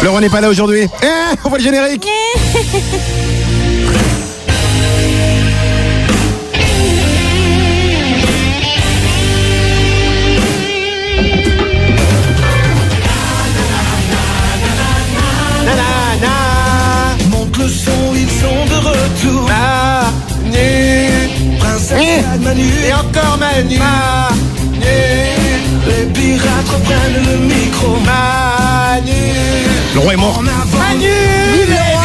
Le roi n'est pas là aujourd'hui. On voit le générique. Monte le son, ils sont de retour. Manu, princesse Manu, et encore Manu. les pirates reprennent le micro. Manu. Le roi est mort. En avant. Manu. Vive le roi.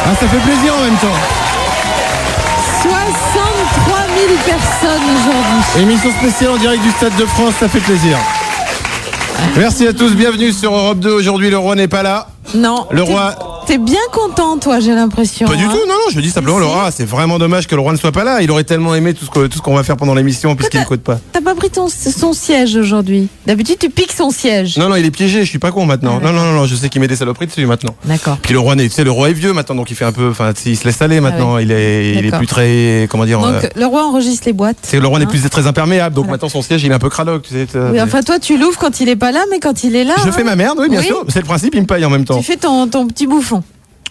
Ah, ça fait plaisir en même temps. 63 000 personnes aujourd'hui. Émission spéciale en direct du Stade de France, ça fait plaisir. Merci à tous, bienvenue sur Europe 2. Aujourd'hui, le roi n'est pas là. Non. Le roi... T'es bien content, toi, j'ai l'impression. Pas du tout, non, je dis simplement, le roi, c'est vraiment dommage que le roi ne soit pas là. Il aurait tellement aimé tout ce qu'on va faire pendant l'émission puisqu'il ne coûte pas. T'as pas pris son siège aujourd'hui. D'habitude, tu piques son siège. Non, il est piégé, je suis pas con maintenant. Non, je sais qu'il met des saloperies dessus maintenant. D'accord. Puis le roi est vieux maintenant, donc il fait un peu, il se laisse aller maintenant. oui. Il est D'accord. plus très, comment dire. Donc, le roi enregistre les boîtes. Le roi n'est plus très imperméable, donc maintenant son siège il est un peu craloc, tu sais. Oui, enfin, toi, tu l'ouvres quand il est pas là, mais quand il est là. Je fais ma merde, oui, bien sûr. C'est le principe, il me paye en même temps. Tu fais ton petit bouffon.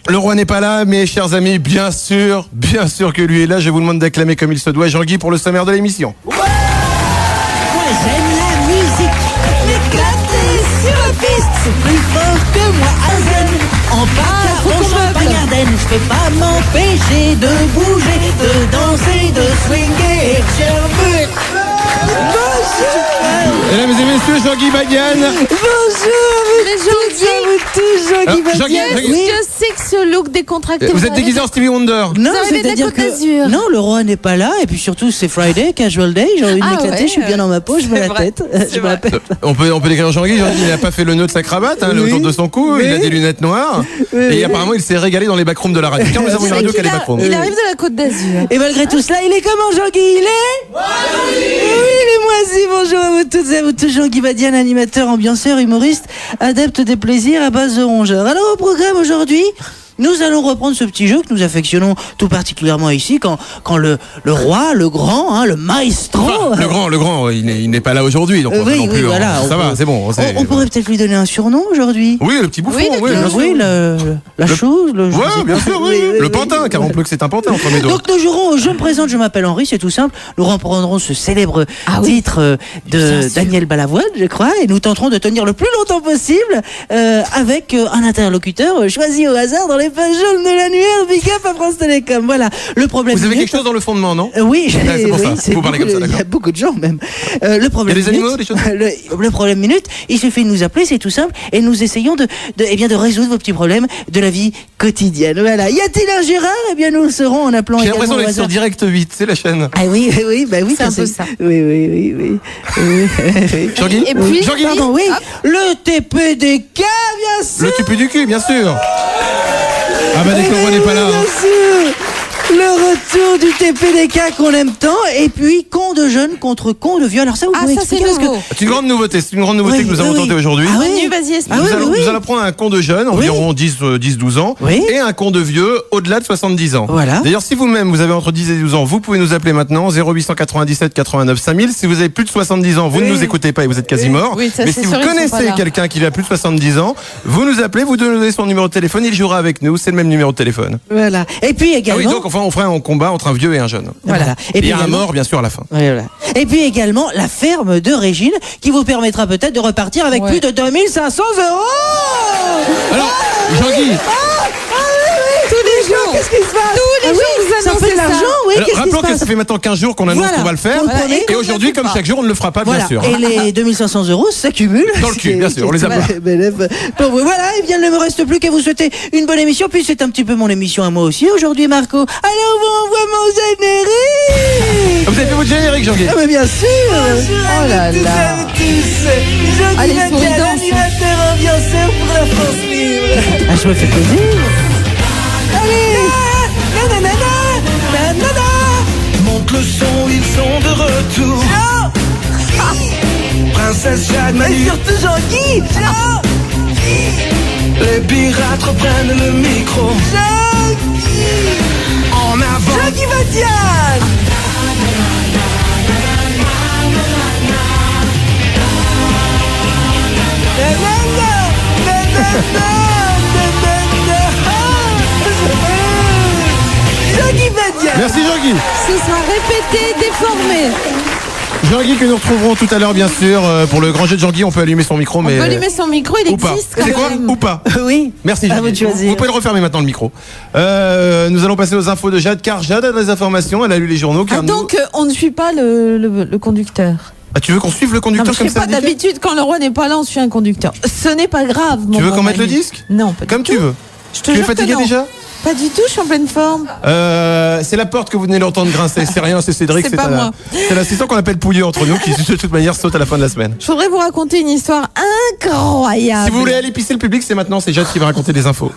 Le roi n'est pas là, mes chers amis, bien sûr que lui est là. Je vous demande d'acclamer comme il se doit Jean-Guy pour le sommaire de l'émission. Moi j'aime la musique, l'éclater sur la piste, c'est plus fort que moi à zen. En patin, faut en qu'on champagne meuble. Ardenne, je peux pas m'empêcher de bouger, de danser, de swinguer et de gerber. Mesdames et messieurs, Jean-Guy Bagan. Mais Jean-Guy, Jean-Guy, qu'est-ce que c'est que ce look décontracté? vous êtes déguisé en Stevie Wonder. Non, Vous arrivez de la c'est-à-dire Côte d'Azur. que non, le roi n'est pas là et puis surtout c'est Friday, casual day, j'ai envie de m'éclater, je suis bien dans ma peau, je me la tête, je me la pète. On peut décrire Jean-Guy. Jean-Guy, il n'a pas fait le nœud de sa cravate, le Oui. autour de son cou, il a Oui. des lunettes noires. Oui, Et oui. apparemment, il s'est régalé dans les backrooms de la radio. Tiens, nous avons une radio qui a les backrooms. Il arrive de la Côte d'Azur. Et malgré tout cela, il est comment Jean-Guy? Il est moisi. Oui, il est moisi. Bonjour à vous toutes et à vous tous. Jean-Guy Badian, animateur, ambianceur, humoriste, adepte des plaisirs à base de rongeurs. Alors au programme aujourd'hui, nous allons reprendre ce petit jeu que nous affectionnons tout particulièrement ici quand le roi, le grand, le maestro... Le grand, il n'est pas là aujourd'hui, donc on va oui, non plus. voilà. Ça va, c'est bon. On pourrait peut-être lui donner un surnom aujourd'hui. Oui, le petit bouffon. Oui, Oui, bien sûr. Oui, la chose. Je sais Ouais, bien pas. sûr, oui. Le pantin, car on peut que c'est un pantin entre mes doigts. Donc nous jouerons, je me présente, je m'appelle Henri, c'est tout simple. Nous reprendrons ce célèbre titre de Daniel Balavoine, je crois, et nous tenterons de tenir le plus longtemps possible avec un interlocuteur choisi au hasard dans les pages jaunes de l'annuaire Big Up à France Télécom. Voilà, le problème. Vous avez quelque chose dans le fondement, non? Oui, c'est pour ça. Vous parlez comme ça, il y a d'accord. beaucoup de gens même. Le problème. Il y a des minute, animaux, des choses le problème minute, il suffit de nous appeler, c'est tout simple, et nous essayons de résoudre vos petits problèmes de la vie quotidienne. Voilà. Y a-t-il un Gérard? Eh bien, nous le serons en appelant. J'ai également l'impression au d'être sur hasard. Direct 8, c'est la chaîne. Ah oui, C'est un peu ça. Oui. Jean-Guy Et puis, Jean-Guy Pardon, oui. Hop. Le TPDK, bien sûr. Le tupu du cul, bien sûr. Ah bah dès que le roi n'est pas là. Bien sûr. Le retour du TPDK qu'on aime tant, et puis con de jeunes contre con de vieux. Alors ça, vous pouvez ça c'est expliquer parce que nouveau. C'est une grande nouveauté, que nous avons tenté aujourd'hui. Ah oui. Manu, vas-y, explique. Ah oui, Nous allons prendre un con de jeune, environ 10-12 ans, Oui. et un con de vieux au-delà de 70 ans. Voilà. D'ailleurs, si vous-même vous avez entre 10 et 12 ans, vous pouvez nous appeler maintenant 0897 89 5000. Si vous avez plus de 70 ans, vous ne nous écoutez pas et vous êtes quasi mort. Oui, ça, Mais c'est si vous sûr, ils sont pas connaissez là. quelqu'un qui a plus de 70 ans, vous nous appelez, vous donnez son numéro de téléphone, il jouera avec nous, c'est le même numéro de téléphone. Voilà. Et puis Ah également. oui, donc enfin on fera un combat entre un vieux et un jeune. Voilà. Et puis un également- mort, bien sûr, à la fin. Voilà. Et puis également la ferme de Régine qui vous permettra peut-être de repartir avec plus de 2500 €. Alors, Jean-Guy, Tous les jours. Qu'est-ce qui se passe? Tous les jours, vous ça annoncez fait de ça. l'argent, oui. alors, Qu'est-ce qui rappelons se que passe? ça fait maintenant 15 jours qu'on annonce Voilà. qu'on va le faire. Vous le prenez. Et aujourd'hui, comme chaque jour, on ne le fera pas, bien Voilà. sûr. Et les 2500 € s'accumulent. Dans le cul, bien sûr, on les a pas. Pour vous, voilà, et bien, il ne me reste plus qu'à vous souhaiter une bonne émission. Puis c'est un petit peu mon émission à moi aussi aujourd'hui, Marco. Allez, on vous envoie mon générique. Vous avez fait votre générique, Jean-Guy? Ah, mais bien sûr. Oh là là. Allez, souris, danse. Animateur ambianceur pour la France libre. Ah, je me fais plaisir. Allez. Monte le son, ils sont de retour. Princesse Jade, Manu. Surtout Jean-Guy. Les pirates reprennent le micro. En avant. Jean-Guy Badian. Jean-Guy Badian. Merci Jean-Guy. Ce sera répété, déformé. Jean-Guy que nous retrouverons tout à l'heure bien sûr pour le grand jeu de Jean-Guy. On peut allumer son micro, On mais peut allumer son micro, il ou pas. existe quand C'est quoi même. ou pas? Oui. Merci À Jean-Guy. vous de choisir. Vous pouvez le refermer maintenant le micro. Nous allons passer aux infos de Jade, car Jade a des informations. Elle a lu les journaux. Ah, car nous- donc on ne suit pas le conducteur. Ah, tu veux qu'on suive le Non, conducteur mais je comme sais ça pas, d'habitude quand le roi n'est pas là, on suit un conducteur. Ce n'est pas grave. Tu veux qu'on mette le disque? Non, pas du Comme tout. tu veux. Je te Tu es jure que fatigué non. déjà? Pas du tout, je suis en pleine forme. C'est la porte que vous venez d'entendre grincer. C'est rien, c'est Cédric. C'est pas moi. C'est l'assistant qu'on appelle Pouilleux entre nous qui de toute manière saute à la fin de la semaine. Je voudrais vous raconter une histoire incroyable. Si vous voulez aller pisser le public, c'est maintenant. C'est Jade qui va raconter des infos.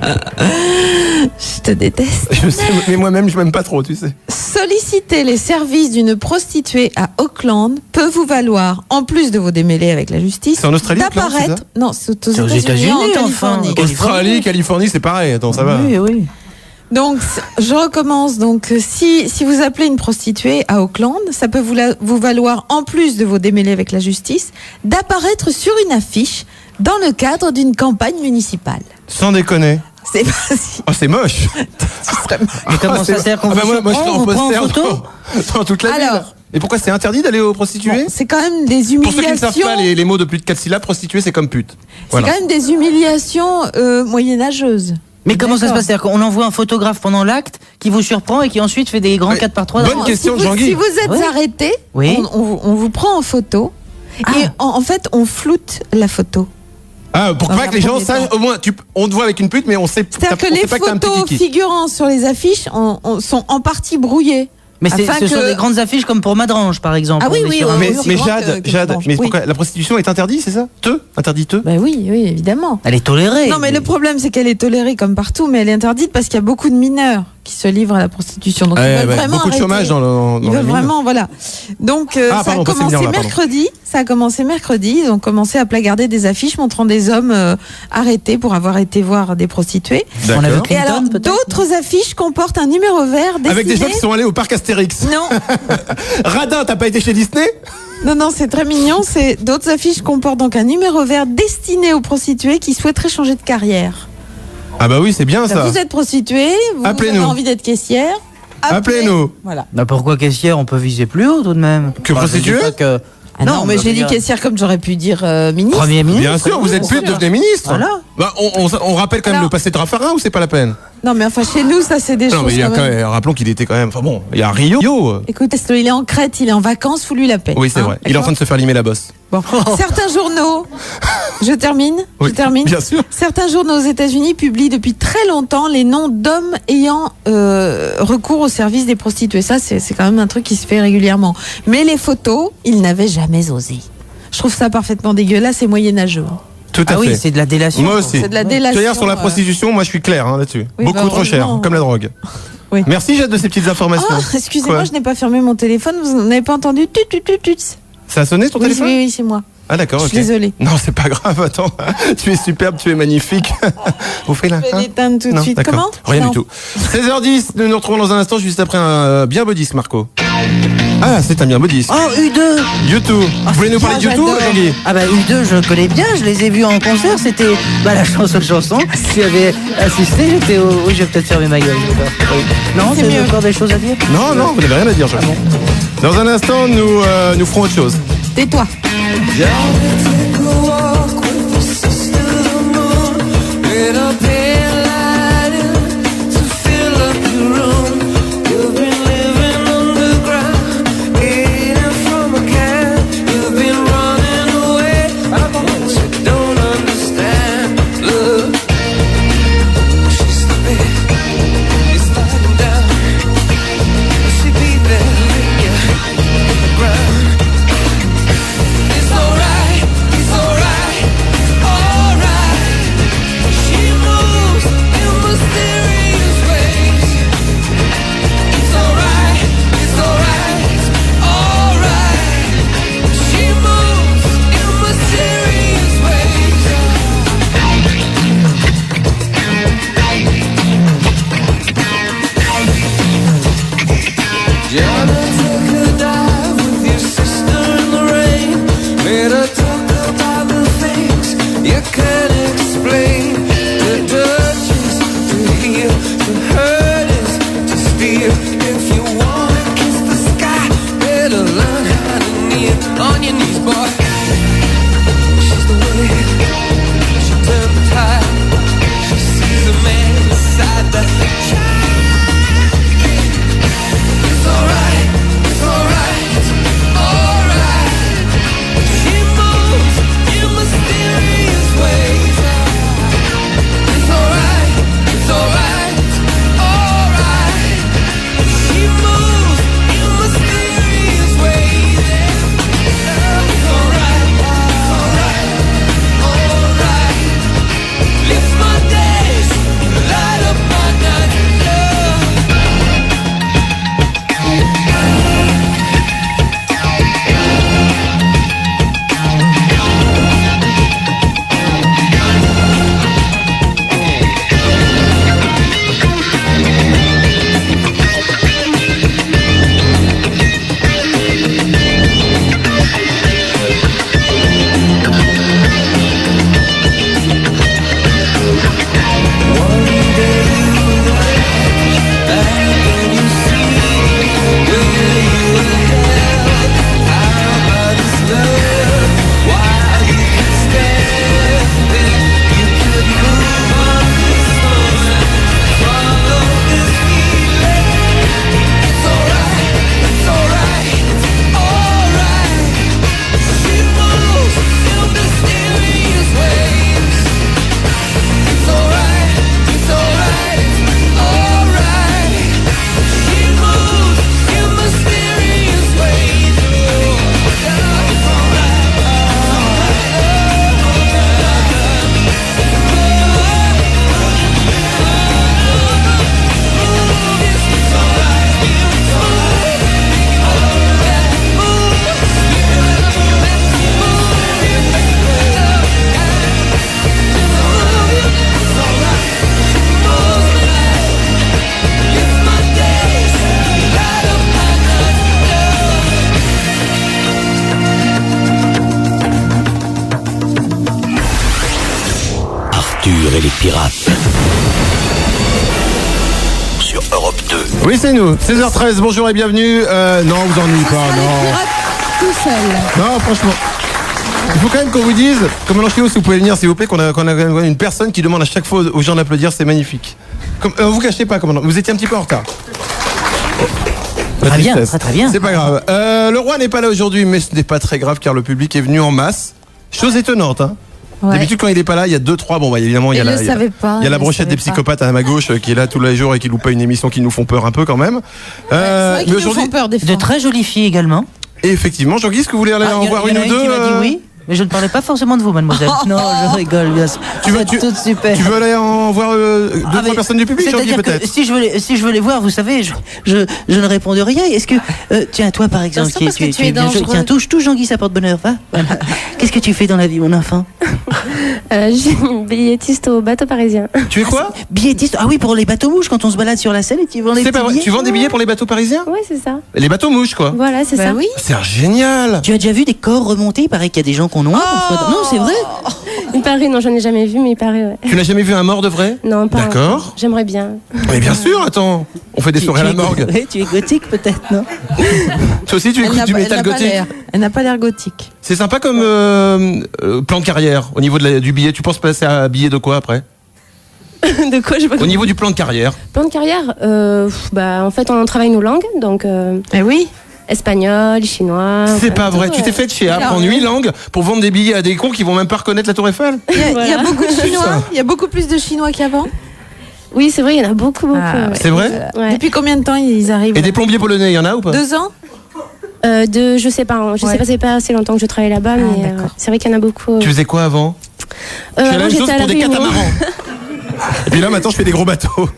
Je te déteste. Je sais, mais moi-même, je m'aime pas trop, tu sais. Solliciter les services d'une prostituée à Auckland peut vous valoir, en plus de vous démêler avec la justice, C'est en Australie, Auckland, c'est d'apparaître. Non, c'est aux C'est aux États-Unis, en États-Unis, Californie. enfin. Australie, Californie, c'est pareil. Attends, ça va. Oui, oui. Donc, je recommence. Donc, si vous appelez une prostituée à Auckland, ça peut vous valoir, en plus de vous démêler avec la justice, d'apparaître sur une affiche dans le cadre d'une campagne municipale. Sans déconner. C'est pas si. Oh, c'est moche. Mais comment ça sert qu'on Ah, bah, vous moi, je surprend, serais en on vous prend en poster photo dans toute la ville. Alors. Et pourquoi c'est interdit d'aller aux prostituées? Bon, c'est quand même des Pour ceux qui ne savent humiliations. pas les mots de plus de 4 syllabes, prostituée, c'est comme pute. C'est Voilà. quand même des humiliations moyenâgeuses. Mais comment ça se D'accord. passe? C'est-à-dire qu'on envoie un photographe pendant l'acte qui vous surprend et qui ensuite fait des grands Ouais. 4x3 Bonne question, si vous, Jean-Guy. si vous êtes Oui. arrêté, Oui. on vous prend en photo. Et en fait, on floute la photo. Ah, pour Dans pas un que les gens premier sachent, temps. au moins, on te voit avec une pute, mais on sait, C'est-à-dire que on les sait pas que t'as un petit photos kiki. figurant sur les affiches sont en partie brouillées. Mais Afin ce sont que- des grandes affiches comme pour Madrange, par exemple. Ah oui, On est oui, sur un- oui, Mais, aussi mais grand Jade, que Jade, Madrange. mais Oui. pourquoi la prostitution est interdite, c'est ça? Interdit Ben oui, oui, évidemment. Elle est tolérée. Non, mais le problème, c'est qu'elle est tolérée comme partout, mais elle est interdite parce qu'il y a beaucoup de mineurs qui se livrent à la prostitution. Donc, ils veulent vraiment beaucoup de arrêter. chômage dans Ils les veulent mines. vraiment, voilà. Donc, Ah, ça a pardon, pas commencé séminaire, là, pardon. mercredi. Ça a commencé mercredi. Ils ont commencé à placarder des affiches montrant des hommes arrêtés pour avoir été voir des prostituées. On avait D'accord. pris- Et alors, Clinton, peut-être, d'autres affiches comportent un numéro vert destiné... Avec des gens qui sont allés au parc Astérix. Non, Radin, t'as pas été chez Disney? non, c'est très mignon. C'est d'autres affiches comportent donc un numéro vert destiné aux prostituées qui souhaiteraient changer de carrière. Ah bah oui, c'est bien ça. Vous êtes prostituée, vous avez Appelez-nous. envie d'être caissière. Appelez-nous. Voilà. Bah pourquoi caissière? On peut viser plus haut tout de même. Que je dis prostituée pas que- Ah non, mais bah, j'ai dit regarde. caissière comme j'aurais pu dire ministre. Premier ministre. Bien sûr, vous êtes pute, devenez ministre. Voilà. Bah, on rappelle quand même Alors- le passé de Raffarin ou c'est pas la peine? Non, mais enfin, chez nous, ça, c'est des Non, choses. mais il y a quand quand même. même, rappelons qu'il était quand même. Enfin bon, il y a Rio. Écoute, il est en Crète, il est en vacances, fous-lui la paix. Oui, c'est hein, vrai. Il est en d'accord train de se faire limer la bosse. Bon. Certains journaux, je termine, Oui, je termine. bien sûr. Certains journaux aux États-Unis publient depuis très longtemps les noms d'hommes ayant recours au service des prostituées. Ça, c'est quand même un truc qui se fait régulièrement. Mais les photos, ils n'avaient jamais osé. Je trouve ça parfaitement dégueulasse et moyenâgeux. Tout à Ah oui, fait. c'est de la délation. Moi aussi. C'est de la Tu délation. veux dire, sur la prostitution, moi je suis clair là-dessus. Oui, Beaucoup bah, trop cher, heureusement. comme la drogue. Oui. Merci Jade de ces petites informations. Ah, excusez-moi, Quoi je n'ai pas fermé mon téléphone. Vous n'avez pas entendu tut, tut, tut, tut. Ça a sonné ton Oui, téléphone? oui, c'est moi. Ah d'accord, Je ok. suis désolée. Non, c'est pas grave, attends. Tu es superbe, tu es magnifique. Vous faites là Je vais l'éteindre tout de Non, suite. d'accord. Comment Rien Non. du tout. 16h10, nous nous retrouvons dans un instant juste après un bien beau disque, Marco. Ah, c'est un bien beau disque. Oh, U2. YouTube. Vous voulez nous parler de YouTube, j'adore. Jean-Guy? Ah bah U2, je connais bien, je les ai vus en concert, c'était la chanson. Si j'avais assisté, j'étais au... Oui, je vais peut-être fermer ma gueule. d'accord. Oui. Non, C'est tu mieux. as encore des choses à dire? Non, non, vous n'avez rien à dire, je crois. Dans un instant, nous ferons autre chose. Tais-toi. It's alright, better learn how to kneel on your knees, boy. She's the way she turned the tide. She sees a man beside the child. It's alright, it's alright, it's alright. She moves in mysterious ways. It's alright, it's alright, it's alright. She moves in mysterious ways. It's alright, alright, alright. Lift my days, light up my night. Arthur et les pirates. Sur Europe 2. Oui, c'est nous. 16h13, bonjour et bienvenue. Non, vous ennuyez pas, non. Tout seul. Non, franchement. Il faut quand même qu'on vous dise, comme à l'enchaînement, si vous pouvez venir, s'il vous plaît, qu'on a une personne qui demande à chaque fois aux gens d'applaudir, c'est magnifique. Vous cachez pas, commandant. Vous étiez un petit peu en retard. Très bien, très bien. C'est pas grave. Le roi n'est pas là aujourd'hui, mais ce n'est pas très grave car le public est venu en masse. Chose étonnante, hein. Ouais. D'habitude, quand il est pas là, il y a 2-3. Bon, bah, évidemment, il y a la brochette des psychopathes à ma gauche qui est là tous les jours et qui loupe pas une émission qui nous font peur un peu quand même. C'est vrai qu'ils nous font peur des fois. De très jolies filles également. Et effectivement, Jean-Guy, est-ce que vous voulez aller en voir une ou deux qui m'a dit oui, mais je ne parlais pas forcément de vous, mademoiselle. Non, je rigole, bien sûr. Tu veux, Vous êtes toutes super. Tu veux aller en voir 2-3 personnes du public, Jean-Guy, C'est-à-dire peut-être? que si je veux les voir, vous savez, je ne réponds de rien. Est-ce que tiens, toi par exemple, ça, parce que tu es bien dangereux. tiens, touche Jean-Guy, ça porte bonheur, va. Voilà. Qu'est-ce que tu fais dans la vie, mon enfant? Je suis billettiste au bateau parisien. Tu es quoi? Billetiste. Ah oui, pour les bateaux mouches, quand on se balade sur la Seine et tu vends les C'est petits pas vrai. billets. Tu vends des billets pour les bateaux parisiens? Ouais, c'est ça. Les bateaux mouches, quoi. Voilà, c'est ça. Oui. C'est génial. Tu as déjà vu des corps remonter? Il paraît qu'il y a des gens qu'on noie. Non, c'est vrai. Il paraît, non, j'en ai jamais vu, mais il paraît, ouais. Tu n'as jamais vu un mort de vrai? Non, pas. D'accord. encore. J'aimerais bien. Mais bien sûr, attends. On fait des soirées à la morgue. Ouais, tu es gothique peut-être, non? Toi aussi, tu écoutes du métal gothique? Elle n'a pas l'air gothique. C'est sympa comme plan de carrière au niveau du billet. Tu penses passer à billet de quoi après? De quoi je Au niveau du plan de carrière. Plan de carrière, en fait, on travaille nos langues, donc Eh oui. espagnol, chinois. C'est enfin, pas vrai. tout, Tu t'es fait chier à Alors, apprendre oui. 8 langues pour vendre des billets à des cons qui vont même pas reconnaître la Tour Eiffel. Il y a Voilà. beaucoup de Chinois. Putain. Il y a beaucoup plus de Chinois qu'avant. Oui, c'est vrai, il y en a beaucoup, beaucoup. Ah, ouais. C'est vrai? Ouais. Depuis combien de temps ils arrivent? Et des plombiers polonais, il y en a ou pas? 2 ans? Je sais pas, hein. Je Ouais. sais pas, c'est pas assez longtemps que je travaille là-bas, mais d'accord. c'est vrai qu'il y en a beaucoup. Tu faisais quoi avant? Tu fais la Avant, même chose j'étais à pour la des Réunion. catamarans. Et puis là, maintenant, je fais des gros bateaux.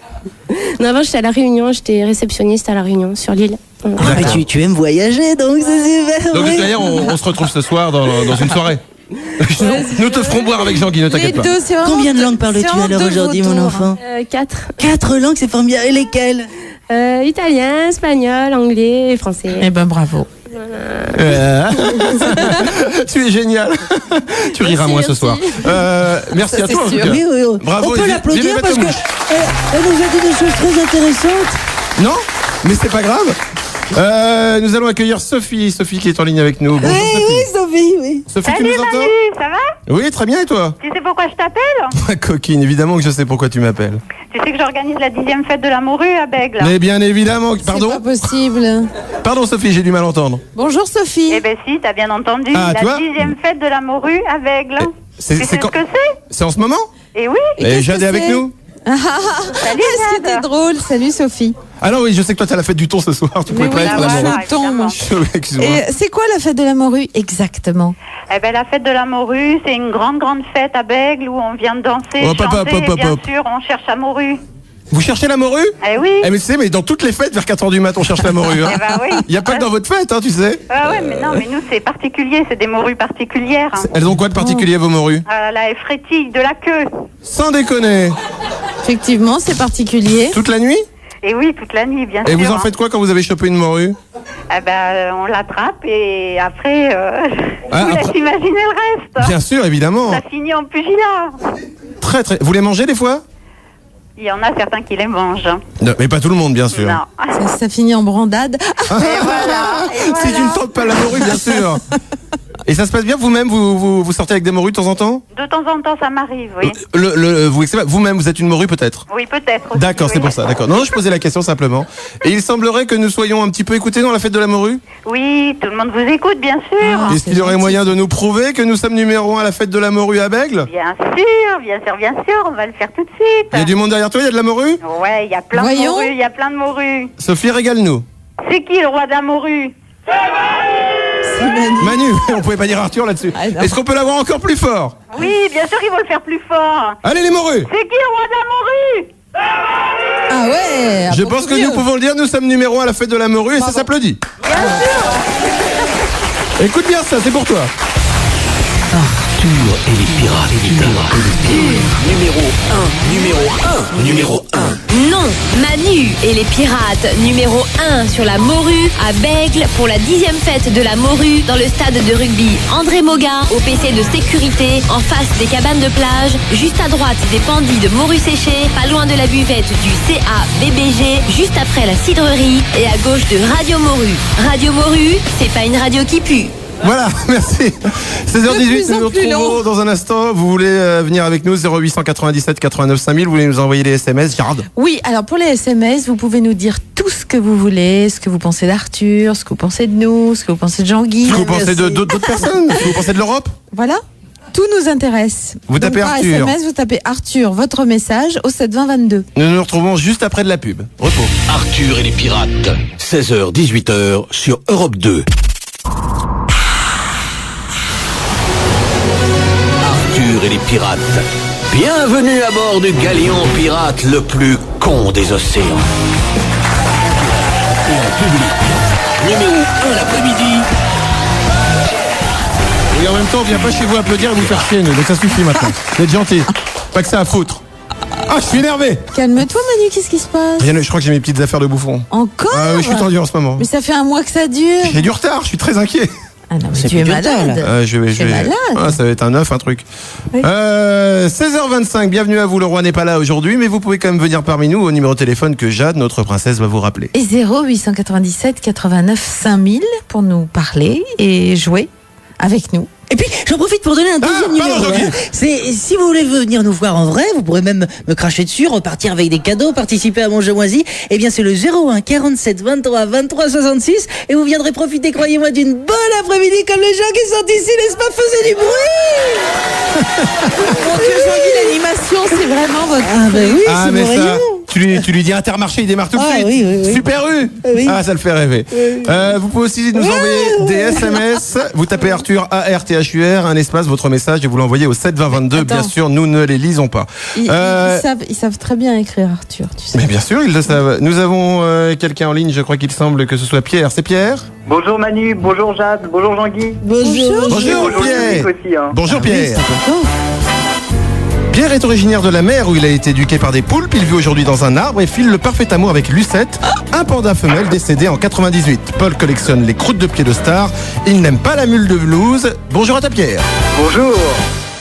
Non, avant, j'étais à la Réunion, j'étais réceptionniste à la Réunion, sur l'île. Ouais. Ah, mais tu aimes voyager, donc c'est super. Donc, de oui. toute manière, on se retrouve ce soir dans une soirée. Nous te ferons boire avec Jean-Guy, ne Les t'inquiète pas. deux, c'est vraiment Combien de deux- langues parles-tu c'est vraiment alors deux aujourd'hui, mon vautours. enfant? 4. 4 langues, c'est formidable. Et lesquelles? Italien, espagnol, anglais et français. Eh ben bravo. Tu es génial. Tu riras moins ce merci. soir. Merci Ça, à toi. en c'est tout sûr. cas. Oui, oui, oui. Bravo, On et peut vive les l'applaudir parce bateaux que mouches. elle nous a dit des choses très intéressantes. Non, mais c'est pas grave. Nous allons accueillir Sophie. Sophie qui est en ligne avec nous. Bonjour Sophie. Oui, Sophie, oui. Sophie, tu Salut nous entends? Manu, ça va? Oui, très bien, et toi? Tu sais pourquoi je t'appelle? Coquine, évidemment que je sais pourquoi tu m'appelles. Tu sais que j'organise la 10e fête de la morue à Bègle. Mais bien évidemment. C'est pas Pardon? possible. Pardon Sophie, j'ai du mal à entendre. Bonjour Sophie. Eh ben si, t'as bien entendu. Ah, la tu vois 10e fête de la morue à Bègle. C'est Tu sais quand? ce que c'est? C'est en ce moment? Eh oui. Et qu'est-ce Jade que est avec c'est? nous? Salut C'était Jade. drôle. Salut Sophie. Ah non, oui, je sais que toi t'as la fête du thon ce soir. Tu Mais pouvais oui, pas être bah là. voilà. le thon, moi. Excuse-moi. Et c'est quoi la fête de la morue exactement? Eh ben la fête de la morue, c'est une grande fête à Bègle où on vient danser, Hop, hop, chanter hop, hop, et bien hop. sûr on cherche la morue. Vous cherchez la morue? Eh oui. Eh mais tu sais, mais dans toutes les fêtes, vers 4h du mat, on cherche la morue. Hein. Eh ben oui. Il n'y a pas que dans votre fête, hein, tu sais. Ah ouais, mais non, mais nous c'est particulier, c'est des morues particulières. Elles ont quoi de particulier, vos morues? Ah là, elles frétillent de la queue. Sans déconner. Effectivement, c'est particulier. Toute la nuit? Et oui, toute la nuit, bien Et sûr. vous en faites quoi quand vous avez chopé une morue? Eh ben, on l'attrape et après, Ah, je vous laisse après- imaginer le reste. Bien sûr, évidemment. Ça finit en pugilat. Très, très. Vous les mangez des fois? Il y en a certains qui les mangent. Non, mais pas tout le monde, bien sûr. Non. Ça finit en brandade. Et voilà. Et Si tu voilà. ne tentes pas la morue, bien sûr. Et ça se passe bien vous-même, vous sortez avec des morues de temps en temps? De temps en temps, ça m'arrive, oui. Vous-même, vous êtes une morue peut-être? Oui, peut-être. aussi, D'accord, c'est oui. pour ça, d'accord. Non, je posais la question simplement. Et il semblerait que nous soyons un petit peu écoutés dans la fête de la morue. Oui, tout le monde vous écoute, bien sûr. Ah, Est-ce c'est qu'il y aurait gentil. moyen de nous prouver que nous sommes numéro 1 à la fête de la morue à Bègle? Bien sûr, bien sûr, bien sûr. On va le faire tout de suite. Il y a du monde derrière toi, il y a de la morue? Ouais, il y a plein de Voyons. morues, il y a plein de morues. Sophie, régale-nous. C'est qui le roi de la morue? C'est magnifique. Manu, on pouvait pas dire Arthur là-dessus. Ah, non. Est-ce qu'on peut l'avoir encore plus fort? Oui, bien sûr, il va le faire plus fort. Allez les morues! C'est qui le roi de la morue? Ah ouais. Je beaucoup pense que mieux. nous pouvons le dire, nous sommes numéro 1 à la fête de la morue et ça s'applaudit. Écoute bien ça, c'est pour toi. Arthur et les pirates. Numéro 1. Non, Manu et les pirates, numéro 1 sur la morue à Bègle pour la 10e fête de la morue dans le stade de rugby André Moga, au PC de sécurité, en face des cabanes de plage, juste à droite des pendis de morue séchée, pas loin de la buvette du CABBG, juste après la cidrerie et à gauche de Radio Morue. Radio Morue, c'est pas une radio qui pue. Voilà, merci. 16h18, De plus en nous nous plus retrouvons long. dans un instant. Vous voulez venir avec nous, 0897 89 5000, vous voulez nous envoyer les SMS, Jard. Oui, alors pour les SMS, vous pouvez nous dire tout ce que vous voulez, ce que vous pensez d'Arthur, ce que vous pensez de nous, ce que vous pensez de Jean-Guy. Ce que vous pensez d'autres personnes? Ce que vous pensez de l'Europe? Voilà, tout nous intéresse. Vous Donc, tapez par Arthur. SMS, vous tapez Arthur, votre message au 72022. Nous nous retrouvons juste après de la pub. Repos. Arthur et les pirates. 16h, 18h sur Europe 2. Arthur et les pirates. Bienvenue à bord du galion pirate le plus con des océans. Et en public, numéro 1 l'après-midi. Et en même temps, on vient pas chez vous applaudir et vous faire chier, nous. Donc ça suffit maintenant. Vous êtes gentil. Pas que ça à foutre. Ah, je suis énervé. Calme-toi Manu, qu'est-ce qui se passe? Rien, je crois que j'ai mes petites affaires de bouffon. Encore? Ah oui, je suis tendu en ce moment. Mais ça fait un mois que ça dure. J'ai du retard, je suis très inquiet. Ah non, mais C'est tu es plus du retard, malade. là. Je vais. T'es malade. Ah, ça va être un œuf, un truc. Oui. 16h25, bienvenue à vous. Le roi n'est pas là aujourd'hui, mais vous pouvez quand même venir parmi nous au numéro de téléphone que Jade, notre princesse, va vous rappeler. Et 0897 89 5000 pour nous parler et jouer avec nous. Et puis, j'en profite pour donner un deuxième pardon, numéro. Jean-Guy. C'est si vous voulez venir nous voir en vrai, vous pourrez même me cracher dessus, repartir avec des cadeaux, participer à mon jeu moisi. Eh bien, c'est le 01 47 23 23 66 et vous viendrez profiter, croyez-moi, d'une bonne après-midi comme les gens qui sont ici, n'est-ce pas, faisez du bruit. Mon Dieu, Jean-Guy, l'animation, c'est vraiment votre. Ah ben oui, Ah, c'est mais mon ça, rayon. tu lui dis Intermarché, il démarre tout de Ah, suite. oui, oui, oui. Super U. Oui. Ah, ça le fait rêver. Vous pouvez aussi nous envoyer des SMS. Vous tapez Arthur, A-R-T-H-U-R, un espace, votre message, et vous l'envoyez au 72022. Attends. Bien sûr, nous ne les lisons pas. Ils savent très bien écrire Arthur, tu sais. Mais bien sûr, ils le savent. Nous avons quelqu'un en ligne, je crois qu'il semble que ce soit Pierre. C'est Pierre? Bonjour Manu, bonjour Jade, bonjour Jean-Guy. Bonjour. Bonjour Pierre. Ludovic aussi, hein. Bonjour Pierre. C'est content. Pierre est originaire de la mer où il a été éduqué par des poulpes. Il vit aujourd'hui dans un arbre et file le parfait amour avec Lucette, un panda femelle décédé en 98. Paul collectionne les croûtes de pied de star. Il n'aime pas la mule de blues. Bonjour à toi Pierre. Bonjour.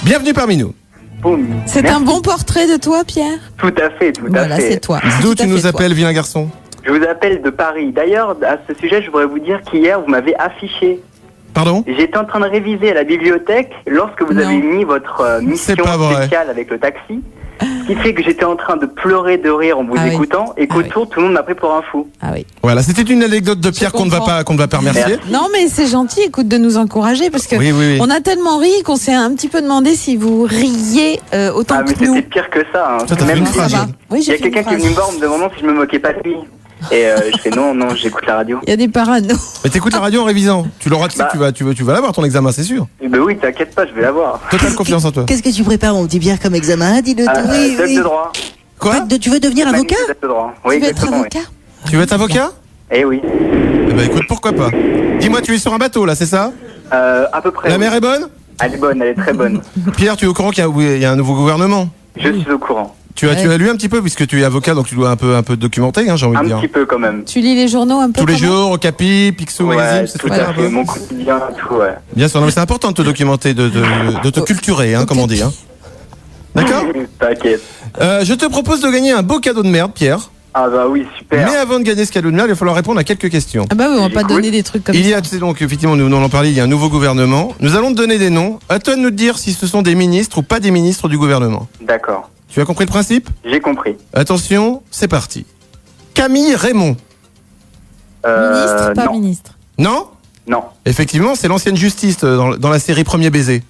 Bienvenue parmi nous. Boum. C'est Merci. un bon portrait de toi, Pierre? Tout à fait, tout à Voilà, fait. c'est toi. D'où Tout à tu nous fait toi. appelles, vilain garçon? Je vous appelle de Paris. D'ailleurs, à ce sujet, je voudrais vous dire qu'hier, vous m'avez affiché. Pardon? J'étais en train de réviser à la bibliothèque lorsque vous avez mis votre mission C'est pas vrai. spéciale avec le taxi. Ce qui fait que j'étais en train de pleurer de rire en vous écoutant et qu'autour, tout le monde m'a pris pour un fou. Ah oui. Voilà, c'était une anecdote de Pierre qu'on ne va pas remercier. Non, mais c'est gentil, écoute, de nous encourager parce que Oui. on a tellement ri qu'on s'est un petit peu demandé si vous riez autant Ah, mais que nous. c'était pire que ça. Hein. Ça, t'as fait une phrase. Oui, Il y j'ai a fait une quelqu'un qui est phrase. venu me voir en me demandant si je me moquais pas de lui. Et je fais non, j'écoute la radio. Il y a des parano. Mais t'écoutes la radio en révisant. Tu l'auras, tu sais que tu vas l'avoir ton examen, c'est sûr. Ben oui, t'inquiète pas, je vais l'avoir. Totale confiance en toi. Qu'est-ce que tu prépares, mon petit Pierre, comme examen? Dis-le tout. Oui, Doc oui. de droit. Quoi? Tu veux devenir avocat? Doc de droit. Oui, Tu veux être exactement. avocat? Tu veux être avocat? Eh oui. Eh ben écoute, pourquoi pas. Dis-moi, tu es sur un bateau là, c'est ça? À peu près. La oui. mer est bonne? Elle est bonne, elle est très bonne. Pierre, tu es au courant qu'il y a un nouveau gouvernement? Je suis au courant. Tu as lu un petit peu, puisque tu es avocat, donc tu dois un peu documenter, hein, j'ai envie de Un dire. petit peu quand même. Tu lis les journaux un peu Tous les quand même jours, au Capi, Picsou, Ouais, Magazine, c'est tout tout à ça un fait. peu. Mon quotidien, tout, ouais. Bien sûr, non, mais c'est important de te documenter, de te culturer, hein, comme on dit. Hein. D'accord? T'inquiète. Je te propose de gagner un beau cadeau de merde, Pierre. Ah bah oui, super. Mais avant de gagner ce cadeau de merde, il va falloir répondre à quelques questions. Ah bah oui, on va pas J'écoute. donner des trucs comme Il y ça. a, tu sais, donc, effectivement, nous en parlé, il y a un nouveau gouvernement. Nous allons te donner des noms. À toi de nous dire si ce sont des ministres ou pas des ministres du gouvernement. D'accord. Tu as compris le principe? J'ai compris. Attention, c'est parti. Camille Raymond. Ministre, pas non. ministre. Non? Non. Effectivement, c'est l'ancienne justice dans la série Premier baiser.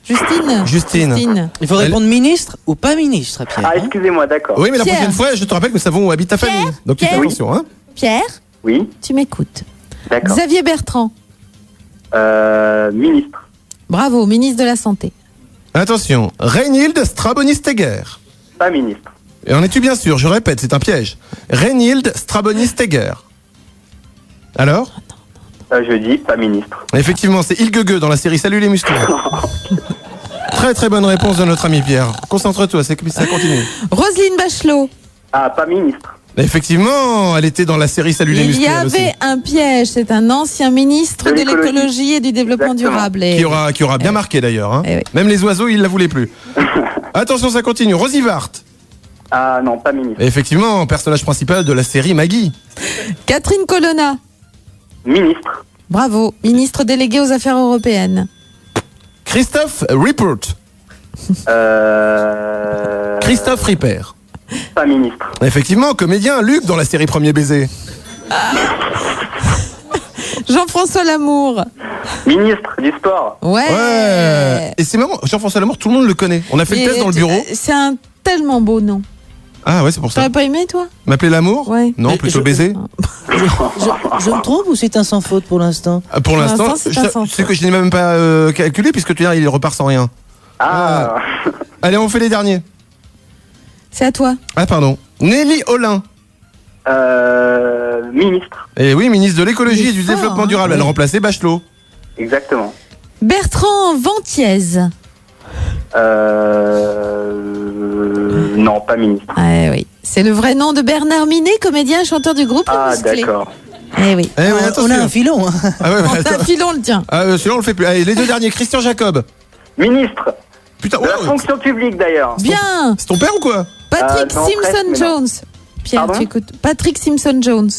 Justine. Il faut répondre ministre ou pas ministre, Pierre. Ah, excusez-moi, d'accord. Oui, mais la Pierre. prochaine fois, je te rappelle que nous savons où habite ta famille. Donc tu fais Pierre. attention, hein. Pierre, Oui, tu m'écoutes. d'accord. Xavier Bertrand. Ministre. Bravo, ministre de la Santé. Attention, Reinhild Straboni-Steger. Pas ministre. Et en es-tu bien sûr? Je répète, c'est un piège. Reinhild Straboni-Steger. Alors? Je dis pas ministre. Effectivement, c'est Ilgege dans la série Salut les musclés. Très très bonne réponse de notre ami Pierre. Concentre-toi, ça continue. Roselyne Bachelot. Ah, pas ministre. Effectivement, elle était dans la série Salut les Il musclés. y elle aussi. avait un piège. C'est un ancien ministre De de l'écologie. l'écologie et du développement Exactement. durable. Et- Qui aura bien marqué d'ailleurs. Hein. Eh oui. Même les oiseaux, ils la voulaient plus. Attention, ça continue. Rosie Vart. Ah non, pas ministre. Effectivement, personnage principal de la série Maggie. Catherine Colonna. Ministre. Bravo, ministre délégué aux affaires européennes. Christophe Rippert. Christophe Ripper. Pas ministre. Effectivement, comédien, Luc dans la série Premier baiser. Jean-François Lamour. Ministre du sport. Ouais. Et c'est marrant, Jean-François Lamour, tout le monde le connaît. On a fait le Et test dans le bureau. C'est un tellement beau nom. Ah ouais, c'est pour ça. T'aurais pas aimé, toi? M'appeler l'amour? Ouais. Non, plutôt baiser. Je me trompe ou c'est un sans faute pour l'instant? Ah, pour l'instant, l'instant, c'est un sans c'est que je n'ai même pas calculé puisque tu dis il repart sans rien. Ah. Allez, on fait les derniers. C'est à toi. Ah pardon. Nelly Olin. Ministre. Et oui, ministre de l'écologie Il est et du fort, développement hein. durable. Elle a remplacé Bachelot. Exactement. Bertrand Ventiez. Non, pas ministre. Ah oui. C'est le vrai nom de Bernard Minet, comédien et chanteur du groupe Les Ah, Musclés. d'accord. Eh oui. Eh oui, On attention. a un filon. Hein. Ah ouais, On attends. a filon le tien. Ah, celui-là on le fait plus. Allez, les deux derniers. Christian Jacob. Ministre. Putain, De la ouais, fonction publique d'ailleurs. Bien. c'est ton père ou quoi? Patrick non, presque, mais non. Simpson-Jones. Pierre, Pardon tu écoutes. Patrick Simpson-Jones.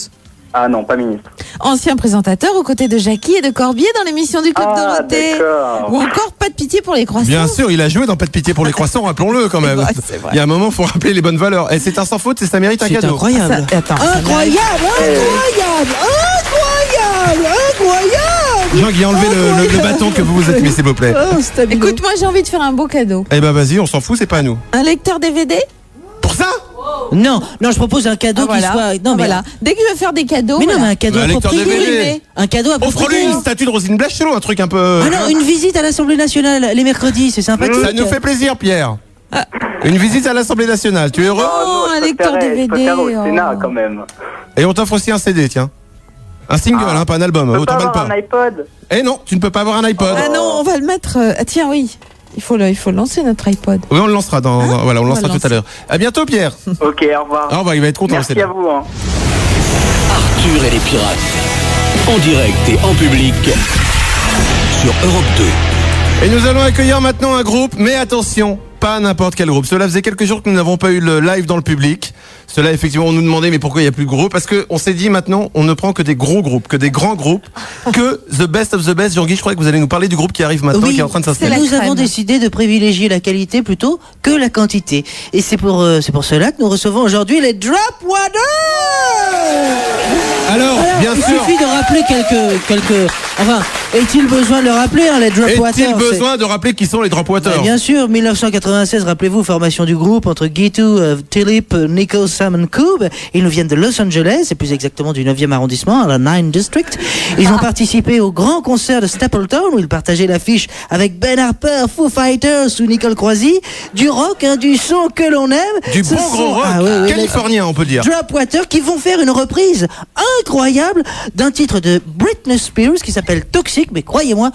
Ah non, pas ministre. Ancien présentateur aux côtés de Jackie et de Corbier dans l'émission du Club Ah, Dorothée. d'accord. Ou encore Pas de pitié pour les croissants. Bien sûr, il a joué dans Pas de pitié pour les croissants, rappelons-le quand même. vrai, c'est vrai. Il y a un moment, faut rappeler les bonnes valeurs. Et c'est un sans faute, ça mérite un C'est cadeau. incroyable. Ça- attends, ça Incroyable, incroyable, incroyable. Jean-Guy, enlevez le bâton que vous vous êtes mis, s'il vous plaît. Oh, stabilo. Écoute, moi j'ai envie de faire un beau cadeau. Eh ben vas-y, on s'en fout, c'est pas à nous. Un lecteur DVD. Pour ça? Non, je propose un cadeau Ah, qui voilà. soit. Non, Ah, mais voilà. Dès que je vais faire des cadeaux. Mais non, voilà. mais un cadeau Un lecteur approprié. DVD. Un cadeau approprié. Offre-lui une statue de Roselyne Bachelot, un truc un peu. Ah non, une visite à l'Assemblée nationale les mercredis, c'est sympathique. Ça nous fait plaisir, Pierre. Une visite à l'Assemblée nationale, tu es heureux? Oh, un je lecteur préférais- je DVD, préfère au oh. Sénat quand même. Et on t'offre aussi un CD, tiens. Un single, Ah. hein, pas un album, Je peux oh, pas t'emballes avoir pas. un iPod. Eh non, tu ne peux pas avoir un iPod. Ah non, on va le mettre. Ah, tiens, oui. Il faut lancer notre iPod. Oui, on le lancera voilà, on le On va lancera le tout à l'heure. À bientôt, Pierre. Ok, au revoir. Au revoir, il va être content, le Merci CD. à vous. Hein. Arthur et les pirates. En direct et en public sur Europe 2. Et nous allons accueillir maintenant un groupe, mais attention, pas n'importe quel groupe. Cela faisait quelques jours que nous n'avons pas eu le live dans le public. Cela, effectivement, on nous demandait mais pourquoi il n'y a plus de groupes? Parce qu'on s'est dit maintenant, on ne prend que des gros groupes, que des grands groupes, que the best of the best. Jean-Guy, je crois que vous allez nous parler du groupe qui arrive maintenant, qui est en train de s'installer. Nous avons décidé de privilégier la qualité plutôt que la quantité. Et c'est pour cela que nous recevons aujourd'hui les Drop Water. Alors, bien il sûr. suffit de rappeler quelques. Enfin, est-il besoin de le rappeler, les Drop Water? Est-il besoin de rappeler qui sont les Drop Water? Bien sûr, 1996, rappelez-vous, formation du groupe entre Gitu, Tilip, Nico, Sam et Coob. Ils nous viennent de Los Angeles, et plus exactement du 9e arrondissement, à la 9 District. Ils ont participé au grand concert de Stapleton, où ils partageaient l'affiche avec Ben Harper, Foo Fighters ou Nicole Croisy. Du rock, du son que l'on aime. Du bon gros rock, californien, on peut dire. Drop Water, qui vont faire une reprise incroyable d'un titre de Britney Spears qui s'appelle Toxic, mais croyez-moi,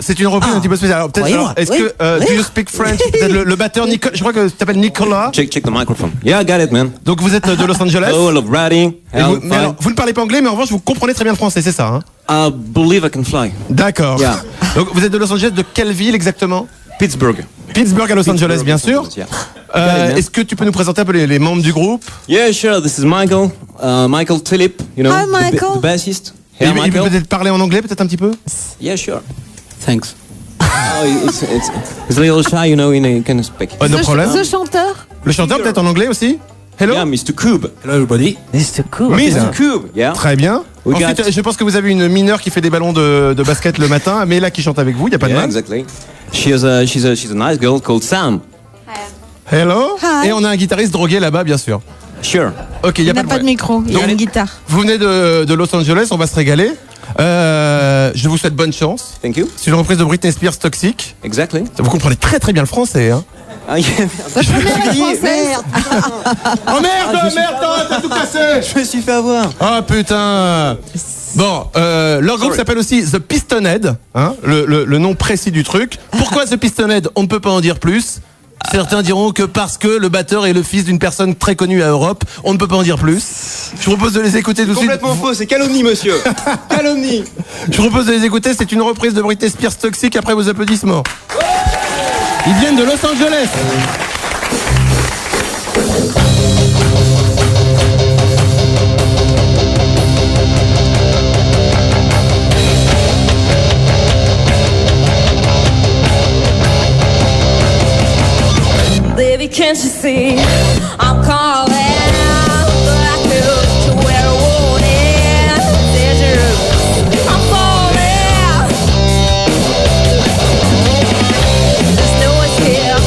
c'est une reprise un petit peu spéciale. Alors, peut-être, est-ce que do you speak French? Peut-être le batteur Nicolas, je crois que tu t'appelles Nicolas. Check the microphone. Yeah, I got it, man. Donc vous êtes de Los Angeles. Oh, I love riding. Mais alors, vous ne parlez pas anglais, mais en revanche vous comprenez très bien le français, c'est ça, hein? I believe I can fly. D'accord. Yeah. Donc vous êtes de Los Angeles, de quelle ville exactement? Pittsburgh. Pittsburgh à Los Angeles, bien sûr. Est-ce que tu peux nous présenter un peu les membres du groupe? Yeah, sure. This is Michael. Michael Tilip, you know, Hi, Michael. the bassist. Il Hey, peut Michael. peut-être parler en anglais, peut-être un petit peu? Yeah, sure. Thanks. Oh, it's a little shy, you know, he can speak. No problem. Ce chanteur? Le chanteur peut-être en anglais aussi? Hello? Yeah, Mr. Coob. Hello everybody. Mr. Coob. Mr. Coob, yeah. Très bien. We Ensuite, got- je pense que vous avez une mineure qui fait des ballons de basket le matin, mais là qui chante avec vous, il n'y a pas de Yeah, mal. exactly. She's a nice girl called Sam. Hello? Hi. Et on a un guitariste drogué là-bas, bien sûr. Sure. Ok, il n'y a Il pas n'a de pas de micro, il a une guitare. Vous venez de Los Angeles, on va se régaler. Je vous souhaite bonne chance. Thank you. C'est une reprise de Britney Spears Toxic. Exactly. Vous comprenez très très bien le français, hein? Ah, yeah. Oh merde, t'as tout cassé! Je me suis fait avoir. Oh putain! Bon, leur groupe s'appelle aussi The Pistonhead, hein, le nom précis du truc. Pourquoi The Pistonhead? On ne peut pas en dire plus. Certains diront que parce que le batteur est le fils d'une personne très connue à Europe, on ne peut pas en dire plus. Je vous propose de les écouter tout de suite. Complètement faux, c'est calomnie, monsieur. Calomnie. Je vous propose de les écouter, c'est une reprise de Britney Spears Toxic après vos applaudissements. Ils viennent de Los Angeles. Baby, can't you see I'm calling, but I feel to where I want it. Dangerous, I'm falling. There's no escape,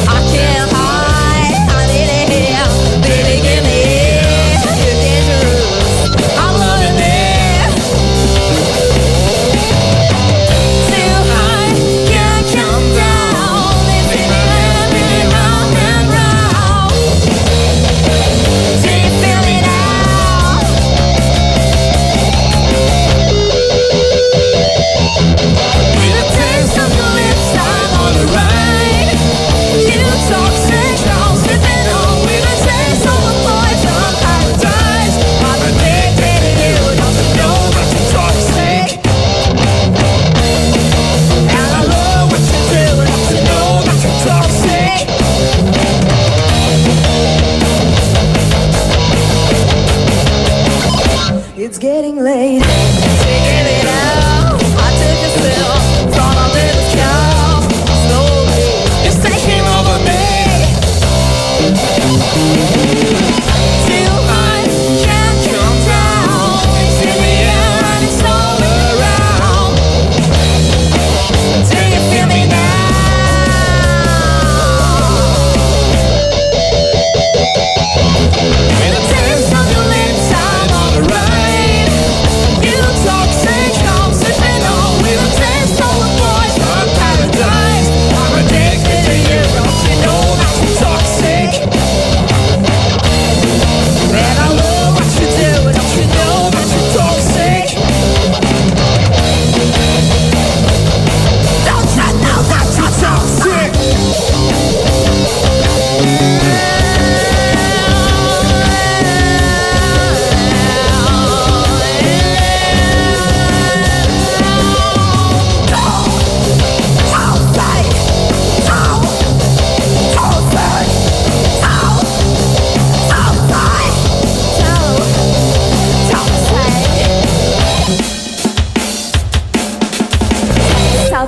I can't hide. I need it here, baby, give me it. You're dangerous, I'm loving it. Too high, can't come down. They say me round and round.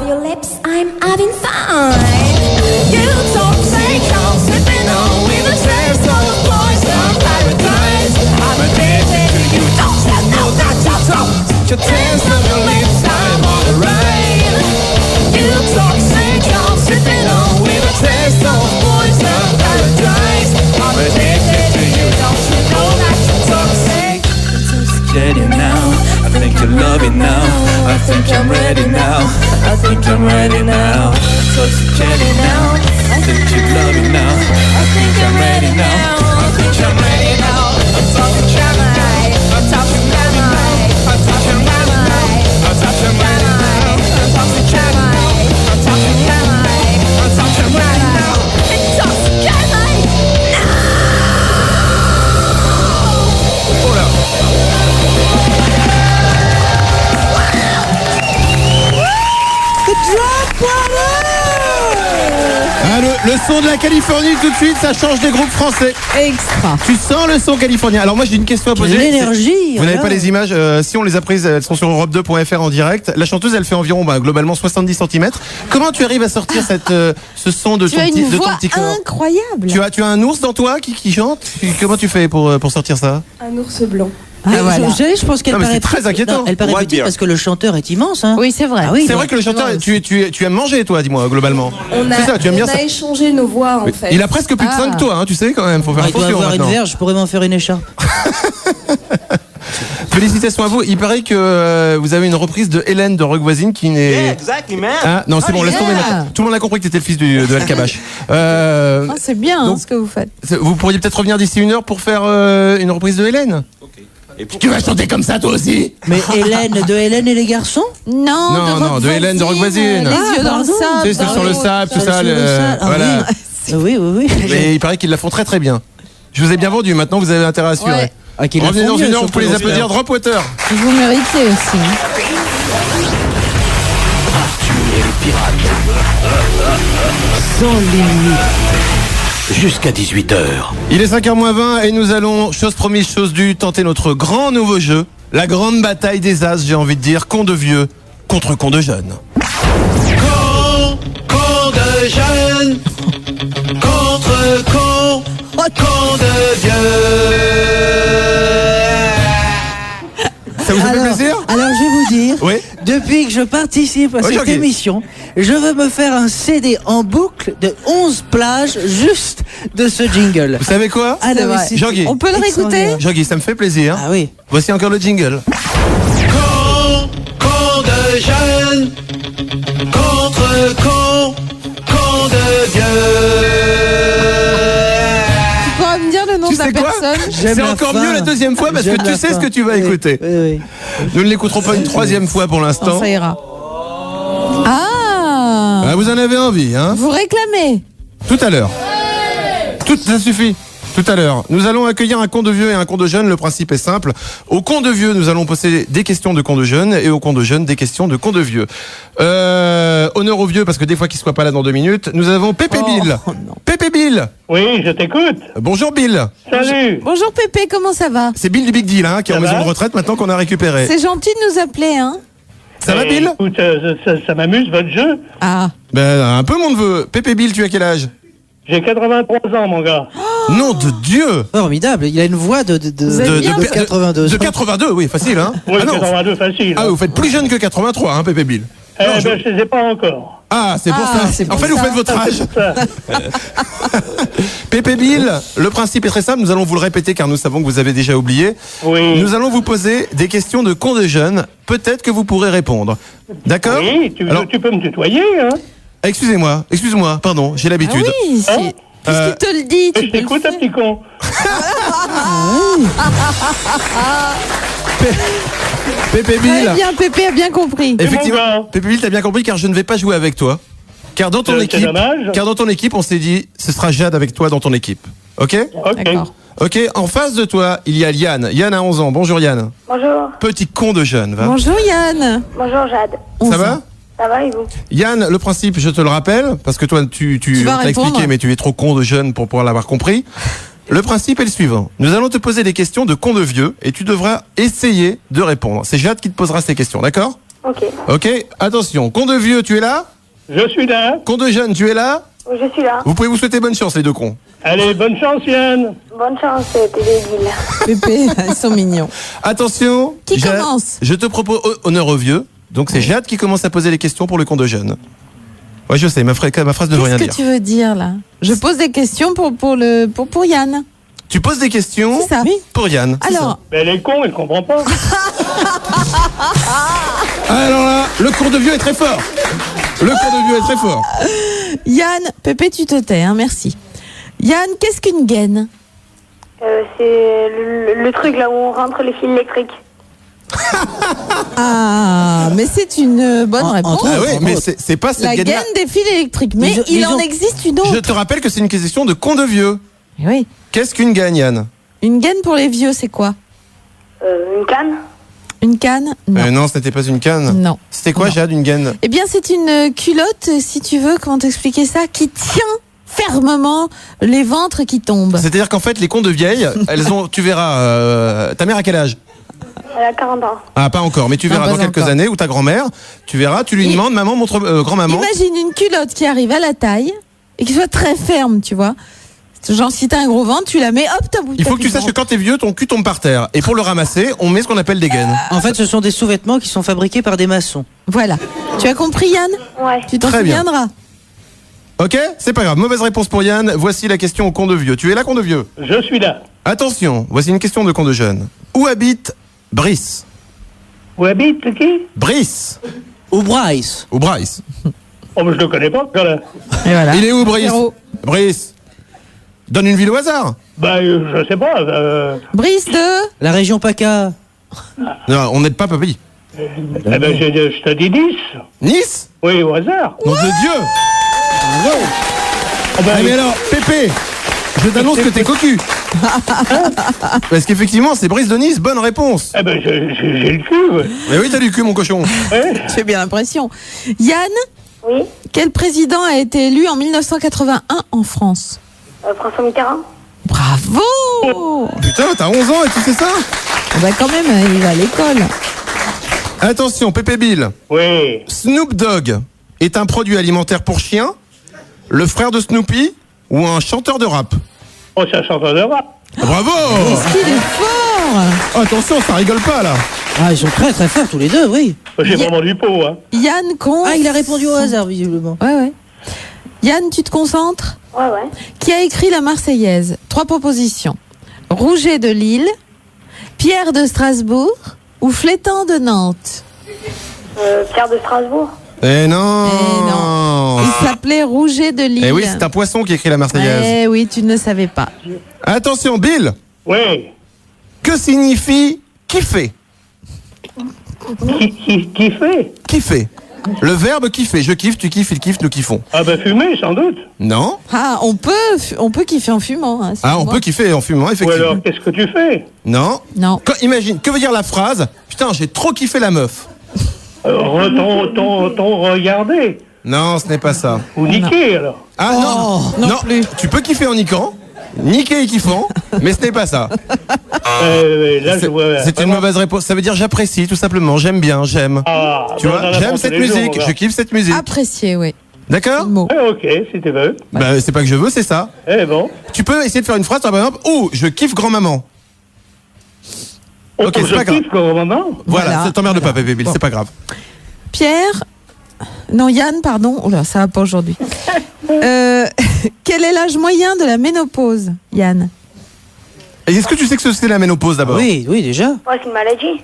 your lips, I'm having fun. You talk, say, come sipping on with a taste of poison paradise. I'm addicted to you, don't you know that you're top? Your taste of your lips, I'm on the ride. You talk, say, come sipping on with a taste of poison paradise. I'm addicted to you, don't you know that you're toxic? Intoxicated now, I think you're loving now. I think I'm ready now. I think I'm ready now. Intoxicated now, I think you're loving now. I think I'm ready now. I think I'm ready now. I'm talking Gemini. I'm talking Gemini. I'm talking Gemini. I'm talking Gemini. I'm talking Gemini. I'm talking Gemini. I'm talking Gemini now. Intoxicated Ah, le son de la Californie tout de suite, ça change des groupes français. Extra. Tu sens le son californien. Alors moi j'ai une question à poser. L'énergie. Vous n'avez pas les images, si on les a prises, elles sont sur Europe2.fr en direct. La chanteuse elle fait environ globalement 70 cm. Comment tu arrives à sortir ce son de Tu ton as une petit, de ton voix petit corps? incroyable. Tu as un ours dans toi qui chante? Comment tu fais pour sortir ça? Un ours blanc. Voilà. Je pense qu'elle Non, mais paraît c'est très inquiétant. Non, elle paraît White petite bear. parce que le chanteur est immense. Hein. Oui, c'est vrai. Ah oui, C'est vrai que le chanteur, tu aimes manger toi, dis-moi, globalement. C'est ça, tu aimes bien ça. échangé nos voix en fait. Il a presque plus de seins que toi, hein, tu sais quand même, faut faire Il doit attention avoir maintenant. une verge, je pourrais m'en faire une écharpe. Félicitations à vous. Il paraît que vous avez une reprise de Hélène de Rock Voisine qui n'est. Yeah, exactly, man. Ah, non, c'est bon, laisse tomber maintenant. Tout le monde a compris que tu étais le fils de El Kabash. C'est bien donc, ce que vous faites. Vous pourriez peut-être revenir d'ici 1 heure pour faire une reprise de Hélène. Tu vas chanter comme ça toi aussi? Mais de Hélène et les garçons? Non, de Hélène de Rock Voisine. Les yeux dans le sable. Tu sais, c'est sur le sable, tout ça. Voilà. Oui. Mais il paraît qu'ils la font très très bien. Je vous ai bien vendu, maintenant vous avez intérêt à assurer. Ouais. Revenez dans 1 heure, vous pouvez les applaudir. Dropwater. Vous méritez aussi. Arthur et les pirates. Sans limite. Jusqu'à 18h. Il est 5h-20 et nous allons, chose promise, chose due, tenter notre grand nouveau jeu. La grande bataille des as, j'ai envie de dire, con de vieux contre con de jeune. Con de jeune contre con de vieux. Ça vous fait plaisir? Alors je vais vous dire, Oui. depuis que je participe à cette Jean-Guy. émission, je veux me faire un CD en boucle de 11 plages juste de ce jingle. Vous savez quoi? Ah, non, mais c'est Jean-Guy. On peut le réécouter? Jean-Guy, ça me fait plaisir. Ah oui. Voici encore le jingle. Con de jeune contre con de vieux. Tu pourras me dire le nom Tu de la sais quoi? personne? C'est encore mieux la deuxième fois parce que J'aime tu la sais ce fin. que tu vas Oui, écouter. Oui. Nous ne l'écouterons pas une troisième fois pour l'instant. Non, ça ira. Ah, Ah, vous en avez envie, hein? vous réclamez. Tout à l'heure. Ça suffit. Tout à l'heure. Nous allons accueillir un con de vieux et un con de jeune. Le principe est simple. Au con de vieux, nous allons poser des questions de con de jeune et au con de jeune, des questions de con de vieux. Honneur aux vieux parce que des fois qu'ils ne soient pas là dans 2 minutes. Nous avons Pépé Bill. Pépé Bill. Oui, je t'écoute. Bonjour Bill. Salut. Bonjour Pépé, comment ça va? C'est Bill du Big Deal qui est en Ça maison va de retraite maintenant qu'on a récupéré. C'est gentil de nous appeler, hein? Ça va Bill? Écoute, ça m'amuse votre jeu. Ah. Ben, un peu mon neveu. Pépé Bill, tu as quel âge? J'ai 83 ans, mon gars. Nom de Dieu! Formidable, il a une voix de 82. De 82, oui, facile, hein? Oui, 82, facile. Ah, vous faites plus jeune que 83, hein, Pépé Bill. Eh ben, je les ai pas encore. Ah, c'est pour ça. c'est En pour fait, vous ça. faites votre âge. Pépé Bill, le principe est très simple. Nous allons vous le répéter car nous savons que vous avez déjà oublié. Oui. Nous allons vous poser des questions de con de jeunes. Peut-être que vous pourrez répondre. D'accord? Oui, tu peux me tutoyer, hein? Excusez-moi, pardon, j'ai l'habitude. Ah oui, qu'est-ce qu'il te le dit? Je t'écoute, un petit con. Pépé Bill. Très bien, Pépé a bien compris. Effectivement, Pépé Bill, t'as bien compris car je ne vais pas jouer avec toi. Car dans ton C'est équipe, dommage. car dans ton équipe, on s'est dit, ce sera Jade avec toi dans ton équipe. Ok? Ok. Ok, en face de toi, il y a Yann. Yann a 11 ans. Bonjour Yann. Bonjour. Petit con de jeune, va. Bonjour Yann. Bonjour Jade. Ça va? Ça va et vous? Yann, le principe, je te le rappelle, parce que toi, tu vas t'as expliqué, répondre. mais tu es trop con de jeune pour pouvoir l'avoir compris. Le principe est le suivant. Nous allons te poser des questions de con de vieux et tu devras essayer de répondre. C'est Jade qui te posera ces questions, d'accord? Ok, attention. Con de vieux, tu es là? Je suis là. Con de jeune, tu es là? Je suis là. Vous pouvez vous souhaiter bonne chance, les deux cons. Allez, bonne chance, Yann. Bonne chance, Téléville. Pépé, ils sont mignons. Attention. Qui commence? Je te propose honneur aux vieux. Donc c'est Jade qui commence à poser les questions pour le con de jeune. Ouais, je sais, ma phrase ne veut rien Qu'est-ce dire. que tu veux dire là? Je pose des questions pour Yann. Tu poses des questions C'est ça. pour Yann. Alors, Mais elle est con, elle comprend pas. Alors là, le cours de vieux est très fort. Le cours de vieux est très fort. Yann, Pépé, tu te tais, hein, merci. Yann, qu'est-ce qu'une gaine? C'est le truc là où on rentre les fils électriques. Ah, mais c'est une bonne réponse. Ah oui, mais c'est pas cette La gaine-là. gaine des fils électriques. Mais il en existe une autre. Je te rappelle que c'est une question de con de vieux. Oui. Qu'est-ce qu'une gaine, Yann? Une gaine pour les vieux, c'est quoi? Une canne. Une canne? Non. Non, ce n'était pas une canne. Non. C'était quoi, Jade, une gaine? Eh bien, c'est une culotte, si tu veux, comment t'expliquer ça, qui tient fermement les ventres qui tombent. C'est-à-dire qu'en fait, les cons de vieilles, elles ont, tu verras, ta mère à quel âge? Elle a 40 ans. Ah, pas encore, mais tu verras pas dans quelques encore. années, ou ta grand-mère, tu verras, tu lui demandes, maman, montre, grand-maman. Imagine une culotte qui arrive à la taille et qui soit très ferme, tu vois. Genre, si t'as un gros ventre, tu la mets, hop, t'as Il faut que tu saches que quand t'es vieux, ton cul tombe par terre. Et pour le ramasser, on met ce qu'on appelle des gaines. En fait, ce sont des sous-vêtements qui sont fabriqués par des maçons. Voilà. Tu as compris, Yann? Ouais. Tu t'en Très bien. souviendras. Ok, c'est pas grave. Mauvaise réponse pour Yann. Voici la question au con de vieux. Tu es là, con de vieux? Je suis là. Attention, voici une question de con de jeune. Où habite Brice? Où habite qui? Brice. Ou Bryce. Ou Bryce. Oh, mais je le connais pas, là. Et voilà. Il est où, Brice? Zéro. Brice. Donne une ville au hasard. Bah, je sais pas. Brice de... La région PACA. Non, on n'aide pas papy. Eh ben, je te dis 10. Nice? Oui, au hasard. Nom de Dieu. Ah ben, Ah, mais alors, Pépé, je t'annonce que t'es cocu. Parce qu'effectivement, c'est Brice de Nice. Bonne réponse. eh ben, j'ai le cul. Ouais. Mais oui, t'as du cul, mon cochon. Ouais. J'ai bien l'impression. Yann, Oui. quel président a été élu en 1981 en France? François Mitterrand. Bravo! Putain, t'as 11 ans et tu sais ça? Bah quand même, il va à l'école. Attention, Pépé Bill. Oui. Snoop Dogg est un produit alimentaire pour chiens, le frère de Snoopy ou un chanteur de rap? Oh, c'est un chanteur de rap. Bravo! Est-ce qu'il est fort? Oh, attention, ça rigole pas là. Ah, ils sont très très forts tous les deux, oui. J'ai vraiment du pot, hein. Yann, Ah, il a répondu au hasard, visiblement. Ouais, ouais. Yann, tu te concentres? Ouais, ouais. Qui a écrit la Marseillaise? 3 propositions. Rouget de Lille, Pierre de Strasbourg ou Flétan de Nantes? Pierre de Strasbourg. Eh non! Eh non. Il s'appelait Rouget de Lille. Eh oui, c'est un poisson qui écrit la Marseillaise. Eh oui, tu ne le savais pas. Attention, Bill. Oui. Que signifie kiffer? Qui fait? Kiffer. Le verbe kiffer. Je kiffe, tu kiffes, il kiffe, nous kiffons. Ah ben, fumer, sans doute. Non? Ah, on peut kiffer en fumant. Hein, Ah, on peut kiffer en fumant, Ou effectivement. alors, qu'est-ce que tu fais? Non? Non. Imagine, que veut dire la phrase? Putain, j'ai trop kiffé la meuf. Ton regarder. Non, ce n'est pas ça. Ou niquer, alors. Ah non, non plus. Tu peux kiffer en niquant, niquer et kiffant, mais ce n'est pas ça. Là, je vois. C'est une mauvaise réponse. Ça veut dire j'apprécie, tout simplement. J'aime bien, j'aime. Ah, Tu vois, j'aime cette musique, je kiffe cette musique. Apprécié, oui. D'accord? Ok, si tu veux. Bah, c'est pas que je veux, c'est ça. Eh bon. Tu peux essayer de faire une phrase, par exemple, oh, je kiffe grand-maman. Ok, c'est je pas grave. kiffe grand-maman. Voilà, ça t'emmerde pas, bébé Bill, c'est pas grave. Pierre, non, Yann, pardon. Oula, ça va pas aujourd'hui. Quel est l'âge moyen de la ménopause, Yann? Et est-ce que tu sais que c'est la ménopause d'abord? Oui, oui, déjà. Ouais, c'est une maladie.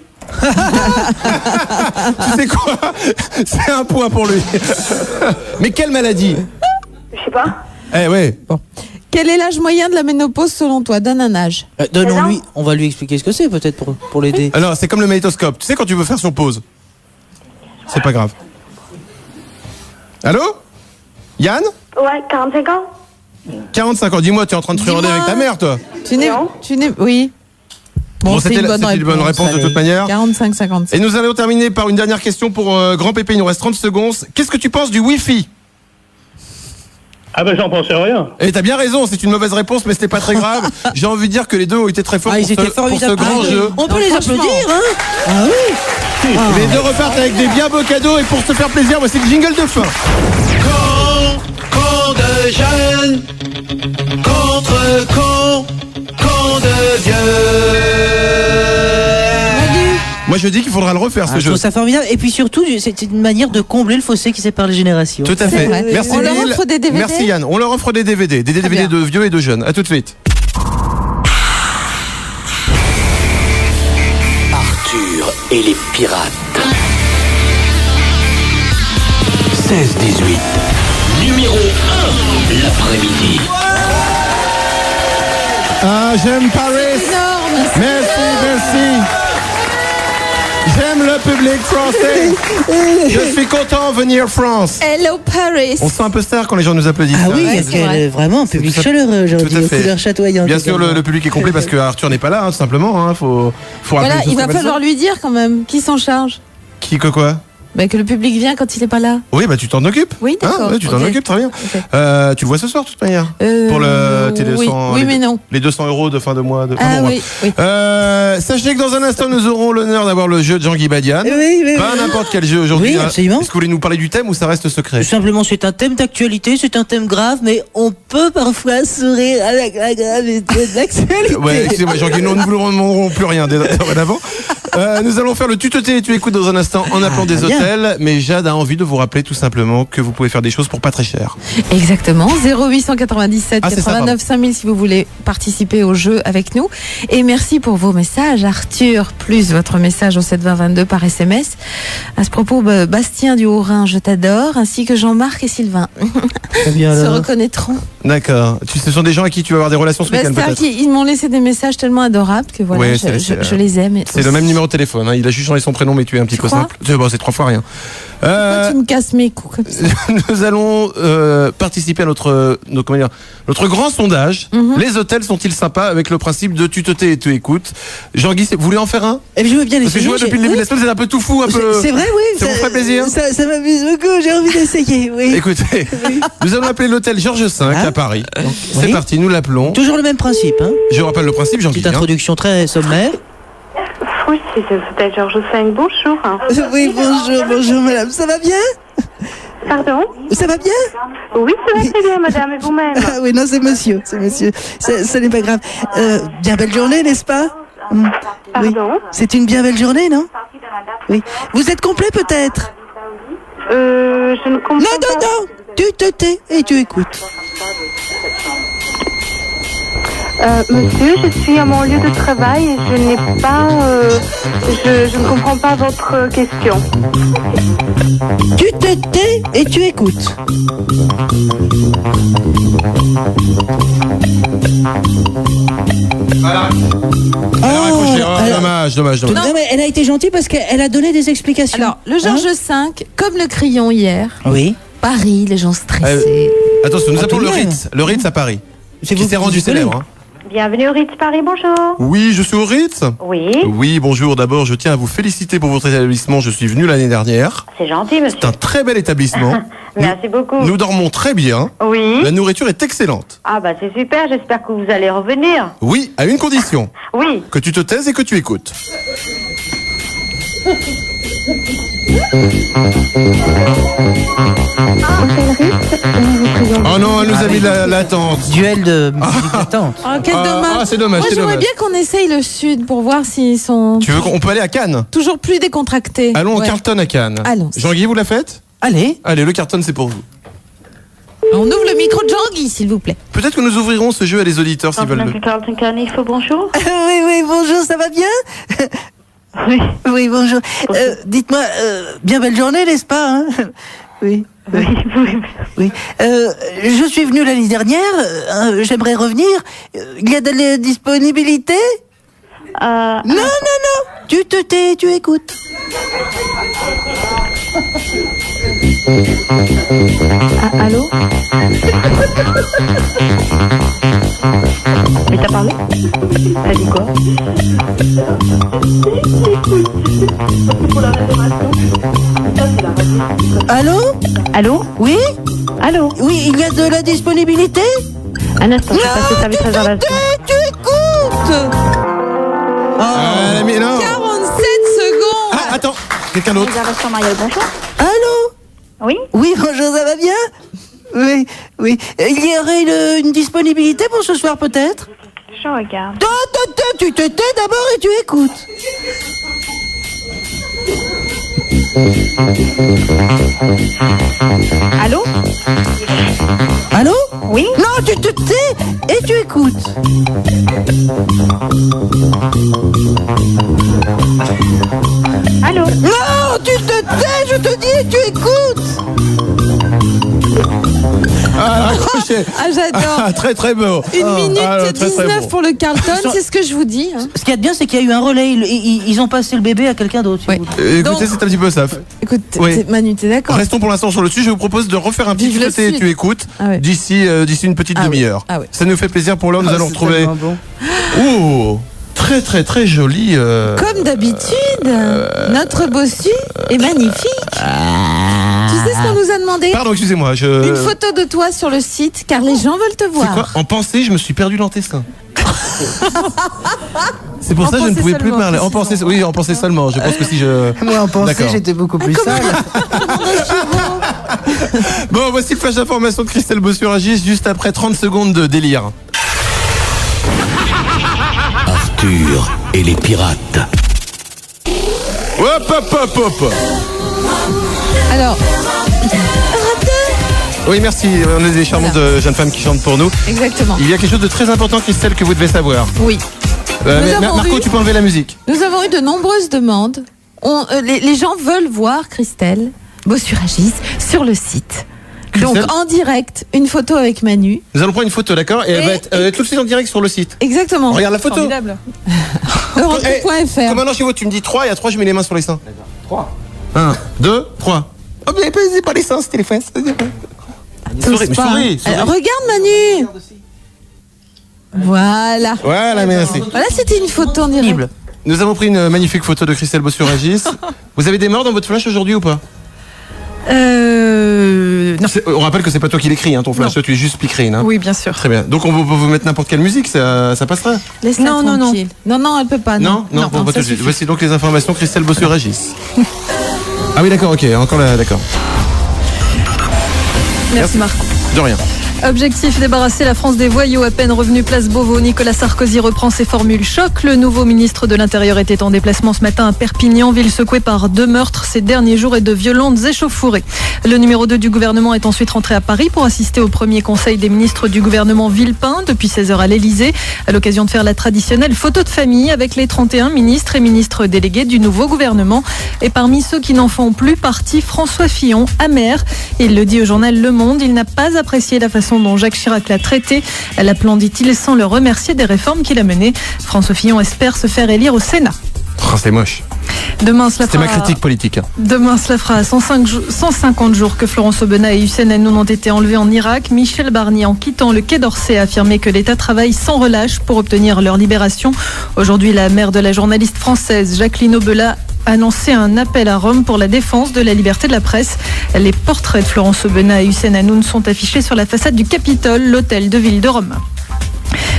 Tu sais quoi? C'est un point pour lui. Mais quelle maladie? Je sais pas. Eh ouais. Bon. Quel est l'âge moyen de la ménopause selon toi? Donne un âge. Donnons-lui, on va lui expliquer ce que c'est peut-être pour l'aider. Alors, c'est comme le magnétoscope. Tu sais quand tu veux faire sur pause? C'est pas grave. Allô? Yann? Ouais, 45 ans. 45 ans. Dis-moi, tu es en train de truander avec ta mère, toi? Tu n'es, oui. Bon, c'est une bonne réponse de toute manière. 45-55. Et nous allons terminer par une dernière question pour Grand Pépé. Il nous reste 30 secondes. Qu'est-ce que tu penses du Wi-Fi? Ah ben j'en pensais rien. Et t'as bien raison, c'est une mauvaise réponse, mais c'était pas très grave. J'ai envie de dire que les deux ont été très forts Ah, pour ils étaient ce formidables. grand jeu. On peut les applaudir, hein? Ah oui. Les deux repartent avec des bien beaux cadeaux et pour se faire plaisir, voici le jingle de fin. Camp de jeunes contre camp de vieux. Moi je dis qu'il faudra le refaire ce Je jeu. trouve ça formidable. Et puis surtout, c'est une manière de combler le fossé qui sépare les générations. Tout à fait. Merci On leur Lille. offre des DVD. Merci Yann. On leur offre des DVD. Des DVD bien. de vieux et de jeunes. À tout de suite. Arthur et les pirates. 16-18. Numéro 1 l'après-midi. Ah, j'aime Paris. Énorme. Merci. J'aime le public français. Je suis content de venir France. Hello Paris. On se sent un peu star quand les gens nous applaudissent. Ah hein. oui, Ouais, c'est vrai. vraiment un public Tout à- chaleureux aujourd'hui, tout à aux fait. couleurs chatoyantes. Bien sûr, également. le public est complet parce que Arthur n'est pas là, hein, tout simplement. Hein. Faut rappeler Voilà, les choses il va comme elles falloir sont. lui dire quand même qui s'en charge. Qui que quoi? Que le public vient quand il est pas là. Oui, bah tu t'en occupes. Oui, d'accord. Ouais, tu t'en Ok. occupes, très bien. Ok. Tu le vois ce soir, de toute manière. Pour tes oui, 200, oui, les, mais non. les 200 € de fin de mois. Ah bon, oui, oui. Sachez que dans un instant, nous aurons l'honneur d'avoir le jeu de Jean-Guy Badian. Oui. Pas n'importe quel jeu aujourd'hui. Oui, hein. absolument. Est-ce que vous voulez nous parler du thème ou ça reste secret? Tout simplement, c'est un thème d'actualité, c'est un thème grave, mais on peut parfois sourire avec la gravité de l'actualité. Ouais, excusez-moi, Jean-Guy, nous ne vous demanderons plus rien dorénavant. Nous allons faire le tutoté et tu écoutes dans un instant en appelant des très bien. hôtels. Mais Jade a envie de vous rappeler tout simplement que vous pouvez faire des choses pour pas très cher. Exactement, 0897 Ah, c'est ça, 89 5000 si vous voulez participer au jeu avec nous. Et merci pour vos messages, Arthur, plus votre message au 72022 par SMS. À ce propos, Bastien du Haut-Rhin, je t'adore, ainsi que Jean-Marc et Sylvain Très bien, se alors. reconnaîtront. D'accord. Ce sont des gens à qui tu vas avoir des relations ce week-end C'est-à-dire peut-être. qu'ils m'ont laissé des messages tellement adorables que voilà, Ouais, je les aime. et C'est le aussi. même numéro de téléphone. Hein. Il a juste changé son prénom, mais tu es un petit peu crois simple. C'est 3 fois rien. Pourquoi tu me casses mes coups comme ça? Nous allons participer à notre grand sondage. Mhm. Les hôtels sont-ils sympas avec le principe de tu te tais et tu écoutes? Jean-Guy, vous voulez en faire un? Et je veux bien Parce que je essayer. vois depuis le début de la semaine, c'est un peu tout fou, un peu. C'est vrai, oui. Ça vous ferait plaisir? Ça m'amuse beaucoup, j'ai envie d'essayer, oui. Écoutez, nous allons appeler l'hôtel Georges V à Paris. Donc, c'est Oui. parti, nous l'appelons. Toujours le même principe, hein. Je rappelle le principe, Jean-Guy. Petite introduction très sommaire. Oui, c'est peut-être Georges V. Bonjour. Oui, bonjour madame, ça va bien? Pardon? Ça va bien? Oui, ça va très bien, madame, et vous-même? Ah oui, non, c'est monsieur. Ça n'est pas grave. Bien belle journée, n'est-ce pas? Oui. Pardon? C'est une bien belle journée, non? Oui. Vous êtes complet peut-être? Je ne comprends pas. Non. Tu te tais et tu écoutes. Monsieur, je suis à mon lieu de travail et je n'ai pas... je ne comprends pas votre question. Tu te tais et tu écoutes. Voilà. Dommage. Non, mais elle a été gentille parce qu'elle a donné des explications. Alors, le Georges V, comme le crayon hier, Oui. Paris, les gens stressés. Attention, nous Ah, appelons tout le de même. Ritz. Le Ritz à Paris. C'est Qui vous s'est qui rendu vous connaissez. célèbre. Hein. Bienvenue au Ritz Paris, bonjour. Oui, je suis au Ritz. Oui, Oui, bonjour. D'abord, je tiens à vous féliciter pour votre établissement. Je suis venu l'année dernière. c'est gentil, monsieur. C'est un très bel établissement. Merci beaucoup. Nous dormons très bien. Oui. La nourriture est excellente. Ah bah c'est super, j'espère que vous allez revenir. Oui, à une condition. Oui. Que tu te taises et que tu écoutes. Oh non, elle nous a mis l'attente. Duel de musique d'attente. Oh, quel dommage. c'est dommage, Moi, c'est j'aimerais dommage. bien qu'on essaye le sud pour voir s'ils sont Tu veux qu'on peut aller à Cannes? toujours plus décontractés. Allons au Ouais. Carlton à Cannes. Allons. Jean-Guy, vous la faites? Allez. Allez, le Carlton, c'est pour vous. On ouvre le micro de Jean-Guy, s'il vous plaît. Peut-être que nous ouvrirons ce jeu à des auditeurs s'ils veulent le. Carlton Canif, bonjour. Oui, bonjour, ça va bien? Oui. Oui, bonjour. Dites-moi, bien belle journée, n'est-ce pas, hein? Oui. Oui. Je suis venu l'année dernière. J'aimerais revenir. Il y a de la disponibilité? Non. Tu te tais, tu écoutes. Allô? Mais t'as parlé? T'as dit quoi? Allô? Allô? Oui? Allô? Oui, il y a de la disponibilité? Un instant, je passe le service réservation. Tu écoutes? Non. 47 secondes. Ah, attends, quelqu'un d'autre. Réservation Marielle, bonjour. Allô? Oui? Oui, bonjour, ça va bien? Oui, oui. Il y aurait une disponibilité pour ce soir, peut-être? Je regarde. Tu te tais d'abord et tu écoutes. Allô? Allô? Oui? Non, tu te tais et tu écoutes. Allô? Non, tu te tais, je te dis, et tu écoutes. Ah, accroché. Ah, j'adore. Ah, très très beau. 1 minute très, 19 très beau. pour le Carlton, c'est ce que je vous dis. Hein. Ce qu'il y a de bien, c'est qu'il y a eu un relais. Ils ont passé le bébé à quelqu'un d'autre. Oui. Écoutez, Donc- c'est un petit peu ça. Écoute, Oui. Manu, t'es d'accord? Restons pour l'instant sur le dessus. Je vous propose de refaire un petit Vive le côté Sud. tu écoutes Ah ouais. d'ici une petite Ah oui. demi-heure. Ah oui. Ça nous fait plaisir pour l'heure. Nous allons c'est retrouver. tellement bon. Oh, très très très joli. Comme d'habitude, notre bossu est magnifique. Tu sais ce qu'on nous a demandé? Pardon, excusez-moi. Une photo de toi sur le site, car les gens veulent te C'est quoi? voir. En pensée, je me suis perdu dans tes seins. C'est pour En ça que je ne pensée pouvais plus seulement, parler. En pensée, précisément. oui, en pensée seulement. Je pense que si je. Moi, en pensée, D'accord. j'étais beaucoup plus sale. Bon, voici le flash d'information de Christelle Bossuragis juste après 30 secondes de délire. Arthur et les pirates. Hop, hop, hop, hop. Alors, Oui, merci. On est des charmantes jeunes femmes qui chantent pour nous. exactement. Il y a quelque chose de très important, Christelle, que vous devez savoir. Oui. Marco, tu peux enlever la musique. Nous avons eu de nombreuses demandes. Les gens veulent voir Christelle Bossuragis sur le site. Christelle Donc en direct, une photo avec Manu. Nous allons prendre une photo, d'accord? Et elle va être tout de suite en direct sur le site. Exactement. Regarde la photo. Formidable. Eh, Europe.fr. Comme maintenant chez vous, tu me dis 3 et à 3, je mets les mains sur les seins. 3. 1, 2, 3. Oh, mais c'est pas les seins, c'était les fesses. Souris, mais souris. Alors, regarde Manu. Voilà. Voilà, merci. Voilà, c'était une photo en direct. Nous avons pris une magnifique photo de Christelle Bossuragis. Vous avez des morts dans votre flash aujourd'hui ou pas? Non. On rappelle que c'est pas toi qui l'écris, hein, ton flash, toi tu es juste Picrine. Hein. Oui, bien sûr. Très bien. Donc on peut vous mettre n'importe quelle musique, ça passera. Laisse-la Non, non, non. tranquille. Non, elle peut pas. Non, Non, bon, pas ça tout de suite. suffit. Voici donc les informations Christelle Bossuragis. Ah oui, d'accord, ok, encore là, d'accord. Merci Marc. De rien. Objectif, débarrasser la France des voyous. À peine revenu place Beauvau, Nicolas Sarkozy reprend ses formules choc. Le nouveau ministre de l'Intérieur était en déplacement ce matin à Perpignan, ville secouée par 2 meurtres ces derniers jours et de violentes échauffourées. Le numéro 2 du gouvernement est ensuite rentré à Paris pour assister au premier conseil des ministres du gouvernement Villepin depuis 16h à l'Elysée, à l'occasion de faire la traditionnelle photo de famille avec les 31 ministres et ministres délégués du nouveau gouvernement. Et parmi ceux qui n'en font plus partie, François Fillon, amer. Il le dit au journal Le Monde, il n'a pas apprécié la façon dont Jacques Chirac l'a traité, l'appelant, dit-il, sans le remercier des réformes qu'il a menées. François Fillon espère se faire élire au Sénat. Oh, c'est moche. Demain, cela C'était fera... ma critique politique. Hein. Demain, cela fera 150 jours que Florence Aubenas et Hussein Hanoun ont été enlevés en Irak. Michel Barnier, en quittant le Quai d'Orsay, a affirmé que l'État travaille sans relâche pour obtenir leur libération. Aujourd'hui, la mère de la journaliste française Jacqueline Aubenas a annoncé un appel à Rome pour la défense de la liberté de la presse. Les portraits de Florence Aubenas et Hussein Hanoun sont affichés sur la façade du Capitole, l'hôtel de ville de Rome.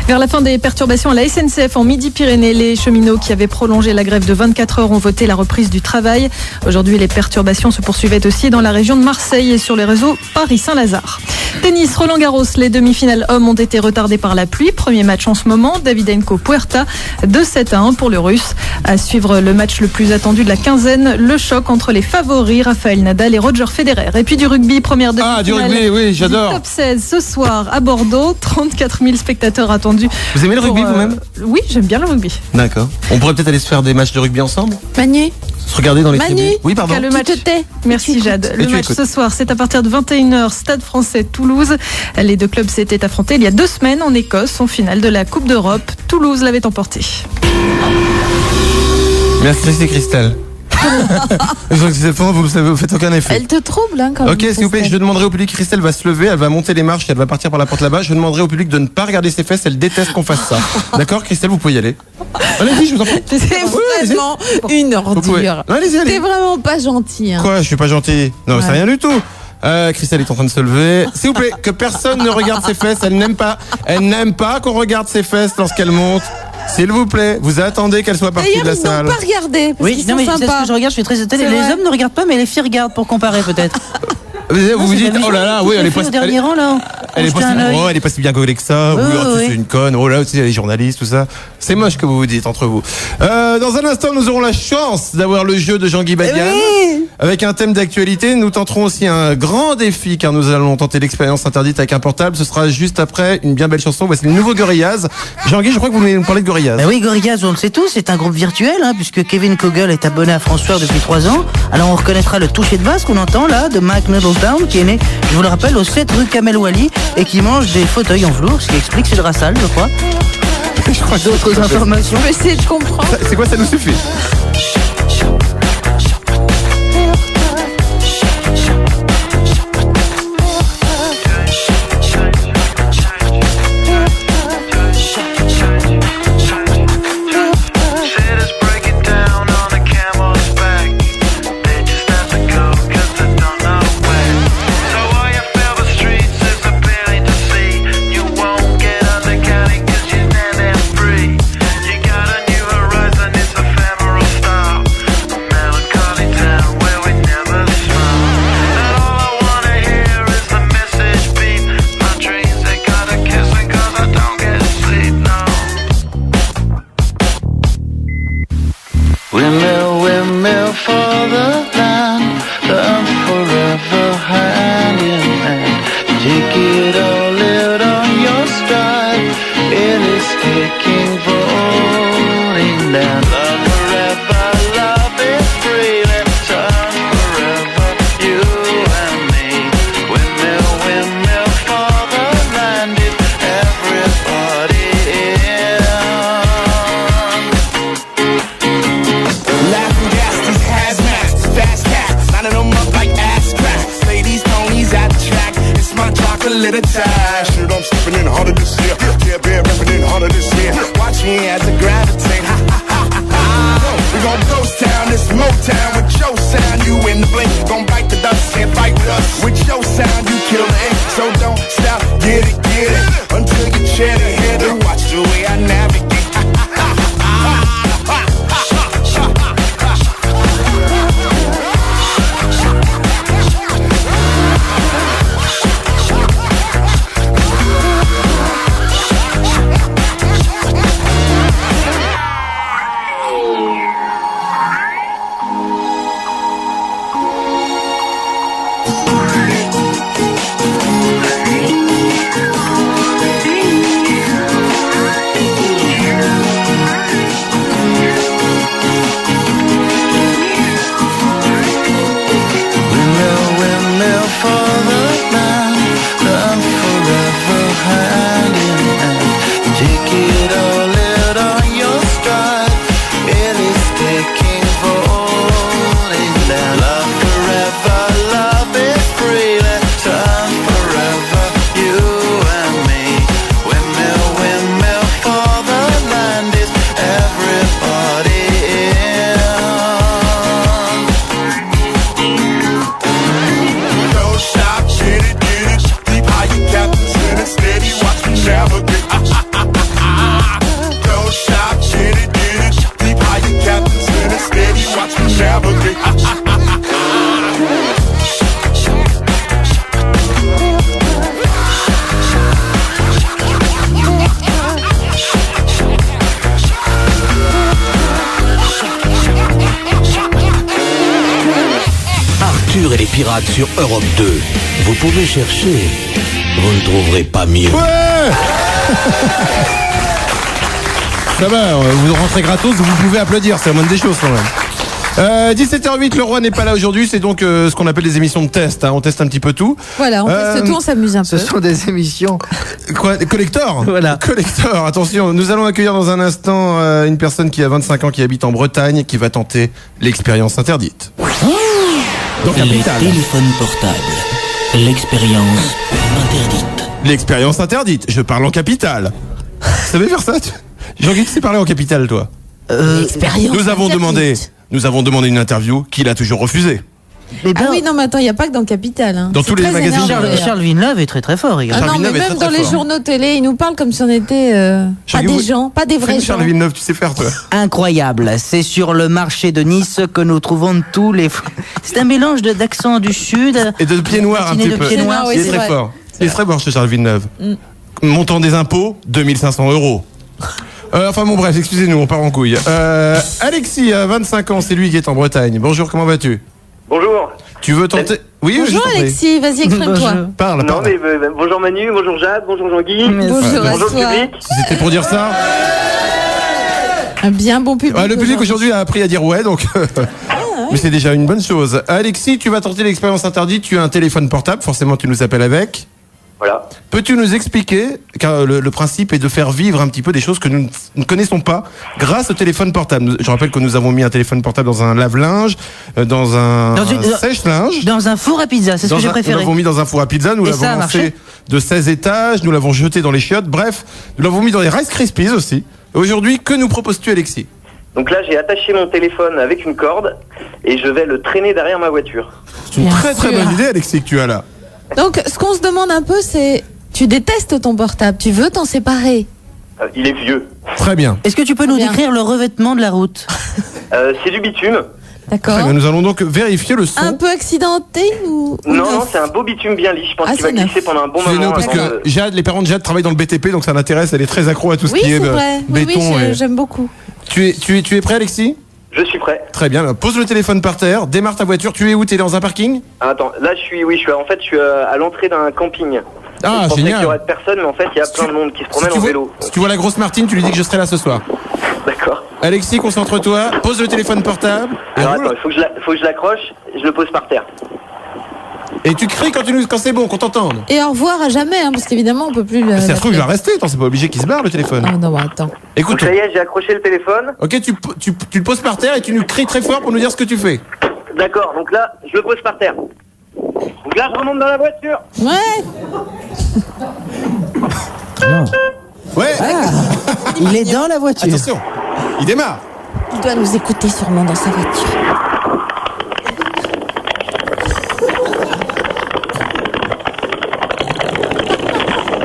Vers la fin des perturbations à la SNCF en Midi-Pyrénées, les cheminots qui avaient prolongé la grève de 24 heures ont voté la reprise du travail. Aujourd'hui, les perturbations se poursuivaient aussi dans la région de Marseille et sur les réseaux Paris-Saint-Lazare. Tennis, Roland-Garros, les demi-finales hommes ont été retardées par la pluie. Premier match en ce moment, Davydenko-Puerta, 2-7-1 pour le Russe. À suivre le match le plus attendu de la quinzaine, le choc entre les favoris, Rafael Nadal et Roger Federer. Et puis du rugby, première demi-finale. Ah, du rugby, oui, j'adore. Du top 16 ce soir à Bordeaux, 34 000 spectateurs attendus. Vous aimez le rugby vous-même? Oui, j'aime bien le rugby. D'accord. On pourrait peut-être aller se faire des matchs de rugby ensemble? Manu. Se regarder dans les Manu. tribunes. Oui, pardon. Le match. Merci Jade. Le tu match écoutes. ce soir, c'est à partir de 21h, Stade Français Toulouse. Les deux clubs s'étaient affrontés il y a 2 semaines en Écosse en finale de la Coupe d'Europe. Toulouse l'avait emporté. Merci Christelle. Vous faites aucun effet. Elle te trouble, hein, quand même. Ok, s'il vous plaît, je demanderai au public, Christelle va se lever, elle va monter les marches, elle va partir par la porte là-bas. Je demanderai au public de ne pas regarder ses fesses, elle déteste qu'on fasse ça. D'accord, Christelle, vous pouvez y aller. Allez-y, je vous en prie. C'est vraiment une ordure. Allez-y, allez. T'es vraiment pas gentil. Hein. Quoi, je suis pas gentil? Non, mais c'est rien du tout. Christelle est en train de se lever. S'il vous plaît, que personne ne regarde ses fesses. Elle n'aime pas qu'on regarde ses fesses lorsqu'elle monte. S'il vous plaît, vous attendez qu'elle soit partie de la salle. D'ailleurs, ils n'ont pas regardé. Parce qu'ils sont c'est sympas. ce que je regarde, je suis très étonné. Les hommes ne regardent pas, mais les filles regardent pour comparer peut-être. Vous vous dites, oh là là, oui, elle est pas. Au dernier rang là. Elle est pas si bien collée que ça. Oui, c'est une conne. Oh là, aussi, elle est journaliste, tout ça. C'est moche que vous vous dites entre vous. Dans un instant, nous aurons la chance d'avoir le jeu de Jean-Guy Badian. Avec un thème d'actualité. Nous tenterons aussi un grand défi, car nous allons tenter l'expérience interdite avec un portable. Ce sera juste après une bien belle chanson. Voici le nouveau Gorillaz. Jean-Guy, je crois que vous voulez nous parler de Gorillaz. Oui, Gorillaz, on le sait tous, c'est un groupe virtuel, hein, puisque Kevin Kogel est abonné à François depuis 3 ans. Alors on reconnaîtra le toucher de basse qu'on entend là, de Mike Middletown, qui est né, je vous le rappelle, au 7 rue Kamel Wally, et qui mange des fauteuils en velours, ce qui explique c'est le rassal, je crois. Je crois d'autres informations. Je vais essayer de comprendre. C'est quoi, ça nous suffit? Et les pirates sur Europe 2. Vous pouvez chercher, vous ne trouverez pas mieux. Ouais. Ça va, vous rentrez gratos, vous pouvez applaudir, c'est la moindre des choses quand même. 17h08, le roi n'est pas là aujourd'hui, c'est donc ce qu'on appelle des émissions de test, hein. On teste un petit peu tout. Voilà, on teste tout, on s'amuse un peu. Ce sont des émissions. Quoi, collector? Voilà. Collector, attention, nous allons accueillir dans un instant une personne qui a 25 ans, qui habite en Bretagne, qui va tenter l'expérience interdite. Donc, les téléphones portables, l'expérience interdite. L'expérience interdite, je parle en capitale. Tu savais faire ça? Jean-Guy, tu sais parler en capitale, toi? L'expérience Nous avons demandé une interview qu'il a toujours refusée. Ah oui, non, mais attends, il n'y a pas que dans le Capital. Hein. Dans tous les magazines. Charles Villeneuve est très très fort également. Ah non, mais même dans les journaux télé, il nous parle comme si on était pas des gens, pas des vrais gens. Charles Villeneuve, tu sais faire, toi? Incroyable, c'est sur le marché de Nice que nous trouvons tous les... C'est un mélange d'accent du sud... Et de pieds noirs un petit peu. Pieds noirs, il est très fort. Il est très fort chez Charles Villeneuve. Montant des impôts, 2500 €. Enfin bon bref, excusez-nous, on part en couille. Alexis, 25 ans, c'est lui qui est en Bretagne. Bonjour, comment vas-tu? Bonjour. Tu veux tenter? Oui, bonjour Alexis, vas-y, exprime-toi. Parle. Non, mais bonjour Manu, bonjour Jade, bonjour Jean-Guy. Bonjour le public. C'était pour dire ça. Un bien bon public. Le public aujourd'hui a appris à dire ouais, donc. Mais c'est déjà une bonne chose. Alexis, tu vas tenter l'expérience interdite. Tu as un téléphone portable, forcément tu nous appelles avec. Voilà. Peux-tu nous expliquer, car le principe est de faire vivre un petit peu des choses que nous ne connaissons pas grâce au téléphone portable. Je rappelle que nous avons mis un téléphone portable dans un lave-linge, dans un sèche-linge. Dans un four à pizza, c'est ce que j'ai préféré. Nous l'avons mis dans un four à pizza, nous l'avons lancé de 16 étages, nous l'avons jeté dans les chiottes, bref, nous l'avons mis dans les Rice Krispies aussi. Aujourd'hui, que nous proposes-tu, Alexis? Donc là, j'ai attaché mon téléphone avec une corde et je vais le traîner derrière ma voiture. C'est une très bonne idée, Alexis, que tu as là. Donc, ce qu'on se demande un peu, c'est... Tu détestes ton portable, tu veux t'en séparer. Il est vieux. Très bien. Est-ce que tu peux nous décrire le revêtement de la route? C'est du bitume. D'accord. Très bien, nous allons donc vérifier le son. Un peu accidenté ou Non, c'est un beau bitume bien lisse. Je pense qu'il va glisser pendant un bon moment. Parce que Jade, les parents de Jade travaillent dans le BTP, donc ça l'intéresse, elle est très accro à tout ce qui est béton. Oui, j'aime beaucoup. Tu es prêt, Alexis? Je suis prêt. Très bien, pose le téléphone par terre, démarre ta voiture. Tu es où? Tu es dans un parking? Attends, là je suis à l'entrée d'un camping. Ah, je génial. pensais qu'il n'y aurait personne, mais en fait il y a plein de monde qui se promène en vélo. Si tu vois la grosse Martine, tu lui dis que je serai là ce soir. D'accord. Alexis, concentre-toi, pose le téléphone portable. Alors attends, il faut que je l'accroche, je le pose par terre. Et tu cries quand c'est bon, qu'on t'entende. Et au revoir à jamais, hein, parce qu'évidemment on peut plus. Si ça se trouve, il va rester. Attends, c'est pas obligé qu'il se barre le téléphone. Oh non, attends. Écoute. Donc, ça y est, j'ai accroché le téléphone. Ok, tu le poses par terre et tu nous cries très fort pour nous dire ce que tu fais. D'accord, donc là, je le pose par terre. Donc là, je remonte dans la voiture. Ouais. Ouais. Il est dans la voiture. Attention, il démarre. Il doit nous écouter sûrement dans sa voiture.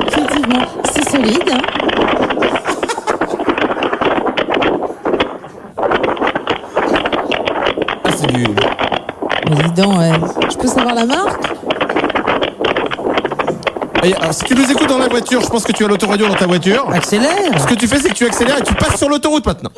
Effectivement, c'est solide. Hein. Ah, c'est du... Mais dis donc, je peux savoir la marque? Alors, si tu nous écoutes dans la voiture, je pense que tu as l'autoradio dans ta voiture. Accélère. Ce que tu fais, c'est que tu accélères et tu passes sur l'autoroute maintenant.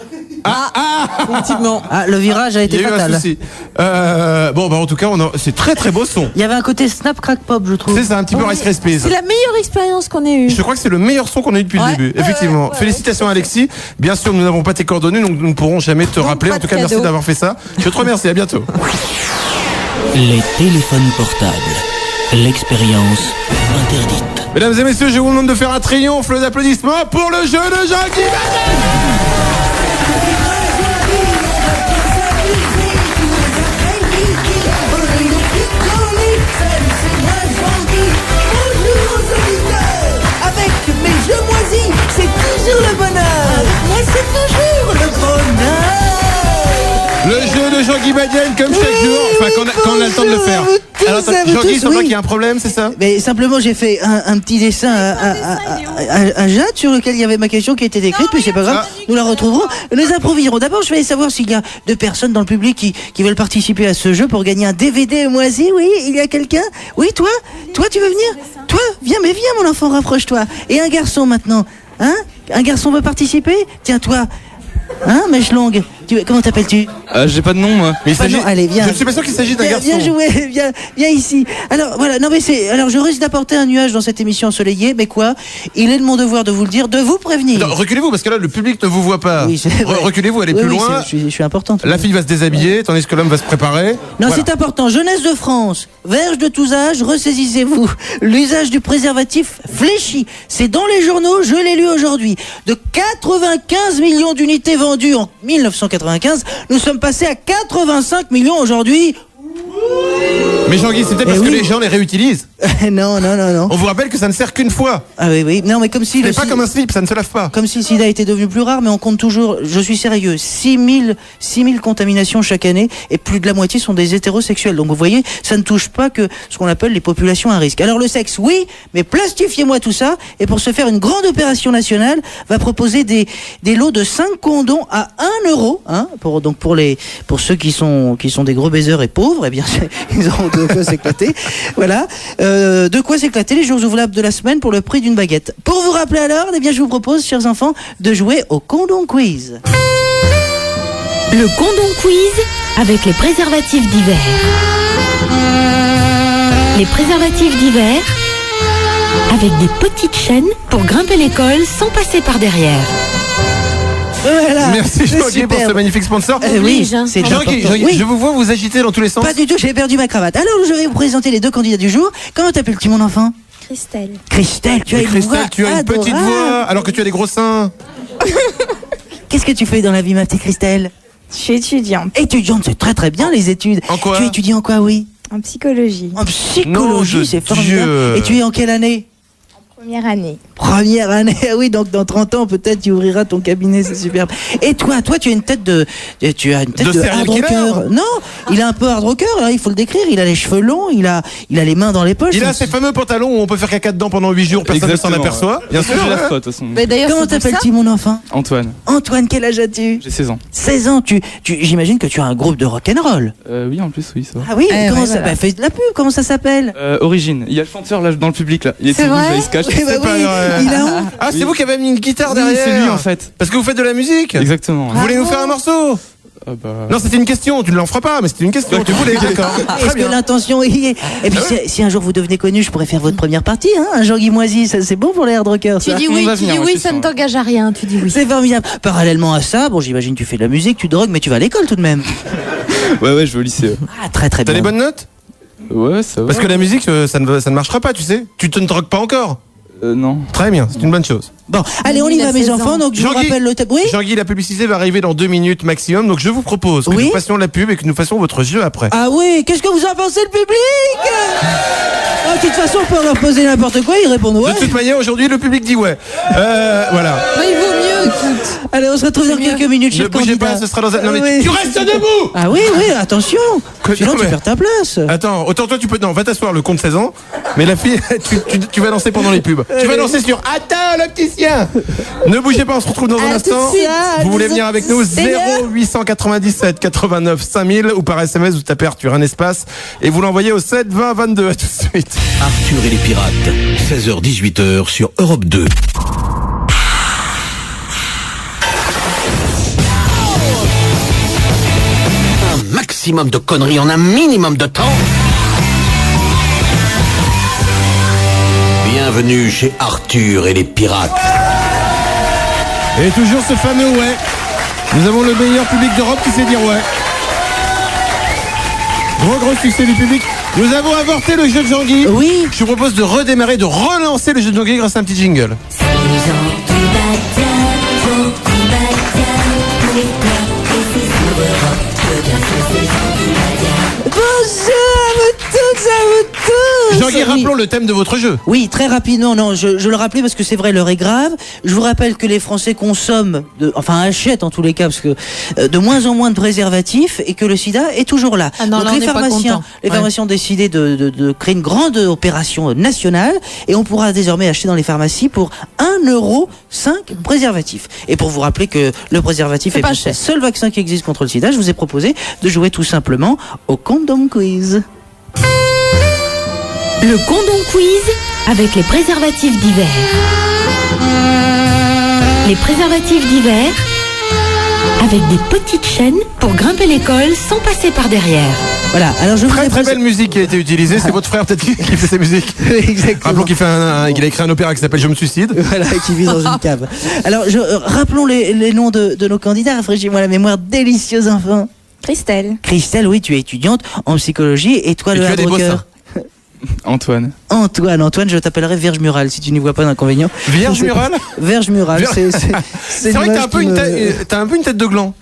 Effectivement. Ah, le virage a été Il y a eu fatal. un souci. En tout cas, c'est très très beau son. Il y avait un côté snap crack pop, je trouve. C'est ça, un petit peu Rice Krispies. C'est la meilleure expérience qu'on ait eue. Je crois que c'est le meilleur son qu'on a eu depuis le début. Effectivement. Félicitations Alexis. Bien sûr, nous n'avons pas tes coordonnées, donc nous ne pourrons jamais te rappeler. En tout cas, merci d'avoir fait ça. Je te remercie. À bientôt. Les téléphones portables, l'expérience interdite. Mesdames et messieurs, je vous demande de faire un triomphe d'applaudissements pour le jeu de Jean-Guy Avec mes jeux moisis, c'est toujours le bonheur. Moi, c'est toujours le bonheur. Le jeu de Jean-Guy Badiane, comme chaque jour, enfin quand on a le temps de le faire. Alors, Jean-Guy, il semble qu'il y a un problème, c'est ça? Mais simplement, j'ai fait un petit dessin à Jade sur lequel il y avait ma question qui était décrite, puis c'est pas grave, nous la retrouverons, nous improviserons. D'abord, je vais savoir s'il y a deux personnes dans le public qui veulent participer à ce jeu pour gagner un DVD moisi. Oui, il y a quelqu'un? Oui, toi, tu veux venir? Toi, viens, mon enfant, rapproche-toi. Et un garçon maintenant, hein? Un garçon veut participer? Tiens, toi, hein, mèche longue, Comment t'appelles-tu? J'ai pas de nom, moi. Mais il s'agit... Allez, viens. Je ne suis pas sûr qu'il s'agit d'un garçon. Viens jouer, viens ici. Alors voilà, non mais alors je risque d'apporter un nuage dans cette émission ensoleillée, mais quoi? Il est de mon devoir de vous le dire, de vous prévenir. Non, reculez-vous parce que là le public ne vous voit pas. Oui, reculez-vous, allez plus loin. Je suis importante. La fille va se déshabiller tandis que l'homme va se préparer. Non, Voilà. c'est important. Jeunesse de France, verge de tous âges, ressaisissez-vous. L'usage du préservatif fléchit. C'est dans les journaux, je l'ai lu aujourd'hui. De 95 millions d'unités vendues en 1995, nous sommes passés à 85 millions aujourd'hui. Mais Jean-Guy, c'est peut-être parce que les gens les réutilisent. Non. On vous rappelle que ça ne sert qu'une fois. Ah oui. Non, mais comme si... C'est pas comme un slip, ça ne se lave pas. Comme si le sida était devenu plus rare, mais on compte toujours, je suis sérieux, 6000 contaminations chaque année, et plus de la moitié sont des hétérosexuels. Donc vous voyez, ça ne touche pas que ce qu'on appelle les populations à risque. Alors le sexe, oui, mais plastifiez-moi tout ça, et pour ce faire, une grande opération nationale va proposer des lots de 5 condoms à 1 euro, hein, pour ceux qui sont des gros baiseurs et pauvres, eh bien, ils auront de quoi s'éclater. Voilà. De quoi s'éclater les jours ouvrables de la semaine pour le prix d'une baguette. Pour vous rappeler alors, eh bien, je vous propose, chers enfants, de jouer au condom quiz. Le condom quiz avec les préservatifs d'hiver. Les préservatifs d'hiver avec des petites chaînes pour grimper l'école sans passer par derrière. Voilà. Merci Jean-Guy pour ce magnifique sponsor. Oui, c'est Jean-Guy, oui. je vous vois vous agiter dans tous les sens. Pas du tout, j'ai perdu ma cravate. Alors, je vais vous présenter les deux candidats du jour. Comment t'appelles-tu, mon enfant? Christelle. Christelle, tu as une voix tu as une petite adorable. voix alors que tu as des gros seins. Qu'est-ce que tu fais dans la vie, ma petite Christelle? Je suis étudiante. Étudiante, c'est très très bien les études. En quoi? Tu étudies en quoi, oui? En psychologie. En psychologie, Non, c'est Dieu. formidable. Et tu es en quelle année? Première année. Première année, ah oui, donc dans 30 ans, peut-être tu ouvriras ton cabinet, c'est superbe. Et toi, tu as une tête de serial hard killer. rocker. Non, il a un peu hard rocker, hein, il faut le décrire. Il a les cheveux longs, il a les mains dans les poches. Il a ces fameux pantalons où on peut faire caca dedans pendant 8 jours, personne ne s'en Exactement, aperçoit. Bien sûr. J'ai la faute, de toute façon. Mais d'ailleurs, Comment c'est pour t'appelles-tu, mon enfant? Antoine, Antoine, quel âge as-tu? j'ai 16 ans. 16 ans, j'imagine que tu as un groupe de rock'n'roll. Oui, en plus, oui, ça va. Ah oui, comment ouais, ça voilà. fais de la pub, comment ça s'appelle? Origine, il y a le chanteur là dans le public là. Il est C'est tout rouge, vrai là, il se cache. Eh ben pas oui, vrai. il a honte. Ah, c'est Oui. vous qui avez mis une guitare Oui, derrière. c'est lui en fait. Parce que vous faites de la musique. Exactement. Vous voulez nous faire un morceau? Ah bah... Non, c'était une question, tu ne l'en feras pas, mais c'était une question. Tu voulais, d'accord. Est-ce Très que bien. l'intention y est? Et puis si un jour vous devenez connu, je pourrais faire votre première partie, hein, un Jean-Guy Moisy, ça c'est bon pour les hard rockers. Tu ça. dis On oui, va tu venir, dis moi, oui, je ça suis ne sûr. t'engage à rien, tu dis oui. C'est formidable. Parallèlement à ça, bon, j'imagine que tu fais de la musique, tu drogues, mais tu vas à l'école tout de même. Ouais, je vais au lycée. Ah, très très T'as bien. les bonnes notes? Ouais, ça va. Parce que la musique, ça ne marchera pas, tu sais. Tu te ne drogues pas encore. Non. Très bien, c'est une bonne chose. Bon, allez, on y Il a va, mes 16 ans. enfants. Donc, je vous Jean-Guy. rappelle le tabou. Oui. Jean-Guy, la publicité va arriver dans 2 minutes maximum, donc je vous propose que Oui. nous fassions la pub et que nous fassions votre jeu après. Ah oui, qu'est-ce que vous en pensez, le public? Ah, de toute façon, on peut leur poser n'importe quoi, ils répondent ouais. De toute manière, aujourd'hui, le public dit ouais. Voilà. Mais il vaut mieux, écoute. Allez, on se retrouve dans quelques minutes, Ne chers bougez candidats. pas, ce sera dans un... Non, mais Oui. tu restes debout. Ah oui, attention. Sinon, non, tu mais- perds ta place. Attends, autant toi tu peux... Non, va t'asseoir, le compte 16 ans. Mais la fille, tu vas lancer pendant les pubs. Tu vas lancer sur Attends, l'opticien. Ne bougez pas, on se retrouve dans un À tout de instant. suite. Vous voulez venir avec nous? C'est 0897 89 5000 ou par SMS, vous tapez Arthur un espace et vous l'envoyez au 7 20 22. À tout de suite. Arthur et les pirates, 16h-18h sur Europe 2. Un maximum de conneries en un minimum de temps. Bienvenue chez Arthur et les pirates. Et toujours ce fameux ouais. Nous avons le meilleur public d'Europe qui sait dire ouais. Gros succès du public. Nous avons avorté le jeu de Jean-Guy. Oui. Je vous propose de redémarrer, de relancer le jeu de Jean-Guy grâce à un petit jingle. Bonjour à vous toutes, à vous tous. Jean-Guy, Oui. rappelons le thème de votre jeu. Oui, très rapidement, non, je le rappelais parce que c'est vrai, l'heure est grave. Je vous rappelle que les Français consomment, enfin achètent en tous les cas, parce que de moins en moins de préservatifs et que le sida est toujours là. Ah non, Donc là, on les n'est pas pharmaciens, content. les Ouais. pharmaciens ont décidé de créer une grande opération nationale et on pourra désormais acheter dans les pharmacies pour 1,05 € préservatifs. Et pour vous rappeler que le préservatif C'est est pas le cher. seul vaccin qui existe contre le sida, je vous ai proposé de jouer tout simplement au Condom Quiz. Le condom quiz avec les préservatifs d'hiver. Les préservatifs d'hiver avec des petites chaînes pour grimper l'école sans passer par derrière. Voilà, alors je Très très belle musique qui a été utilisée, c'est votre frère peut-être qui fait ces musiques. Exactement. Rappelons qu'il a écrit un opéra qui s'appelle Je me suicide. Voilà, qui vit dans une cave. Alors, rappelons les noms de nos candidats, rafraîchis-moi la mémoire, délicieux enfants. Christelle. Christelle, oui, tu es étudiante en psychologie, et toi, Et le tu as des beaux hardrocker. Antoine. Antoine, je t'appellerai Vierge Murale si tu n'y vois pas d'inconvénient. Vierge Murale. Vierge Murale, C'est vrai que t'as un peu une tête de gland.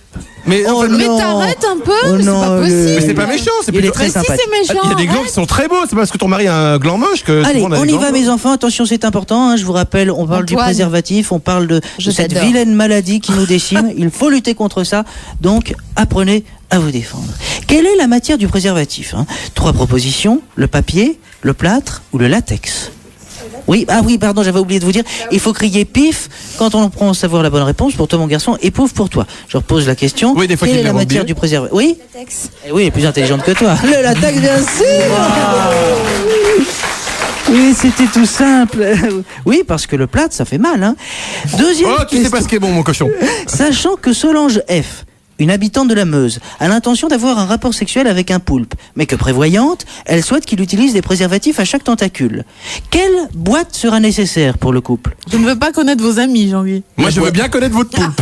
Mais, Mais t'arrêtes un peu, Oh c'est non, pas possible. mais c'est pas méchant, c'est Il est plutôt très Mais si, sympathique. c'est méchant. Il y a des glands qui sont très beaux, c'est pas parce que ton mari a un gland moche que Allez, tout le monde a on des y glands va beaux. mes enfants, attention c'est important, hein, je vous rappelle, on parle du Antoine. préservatif, on parle de Je cette t'adore. vilaine maladie qui nous décime, il faut lutter contre ça, donc apprenez à vous défendre. Quelle est la matière du préservatif, hein? 3 propositions, le papier, le plâtre ou le latex? Oui, pardon, j'avais oublié de vous dire, il faut crier pif quand on prend savoir la bonne réponse pour toi mon garçon et pouf pour toi. Je repose la question. Oui, des fois quelle qu'il est la l'avait matière oublié. du préservatif? Oui, Latex. oui, elle est plus intelligente que toi. Le latex, bien sûr. Oui, c'était tout simple. Oui, parce que le plâtre, ça fait mal. Hein. Deuxième Oh, tu sais question. pas ce qui est bon, mon cochon. Sachant que Solange F, une habitante de la Meuse, a l'intention d'avoir un rapport sexuel avec un poulpe, mais que prévoyante, elle souhaite qu'il utilise des préservatifs à chaque tentacule. Quelle boîte sera nécessaire pour le couple? Je ne veux pas connaître vos amis, Jean-Guy. Moi, je veux bien connaître votre poulpe.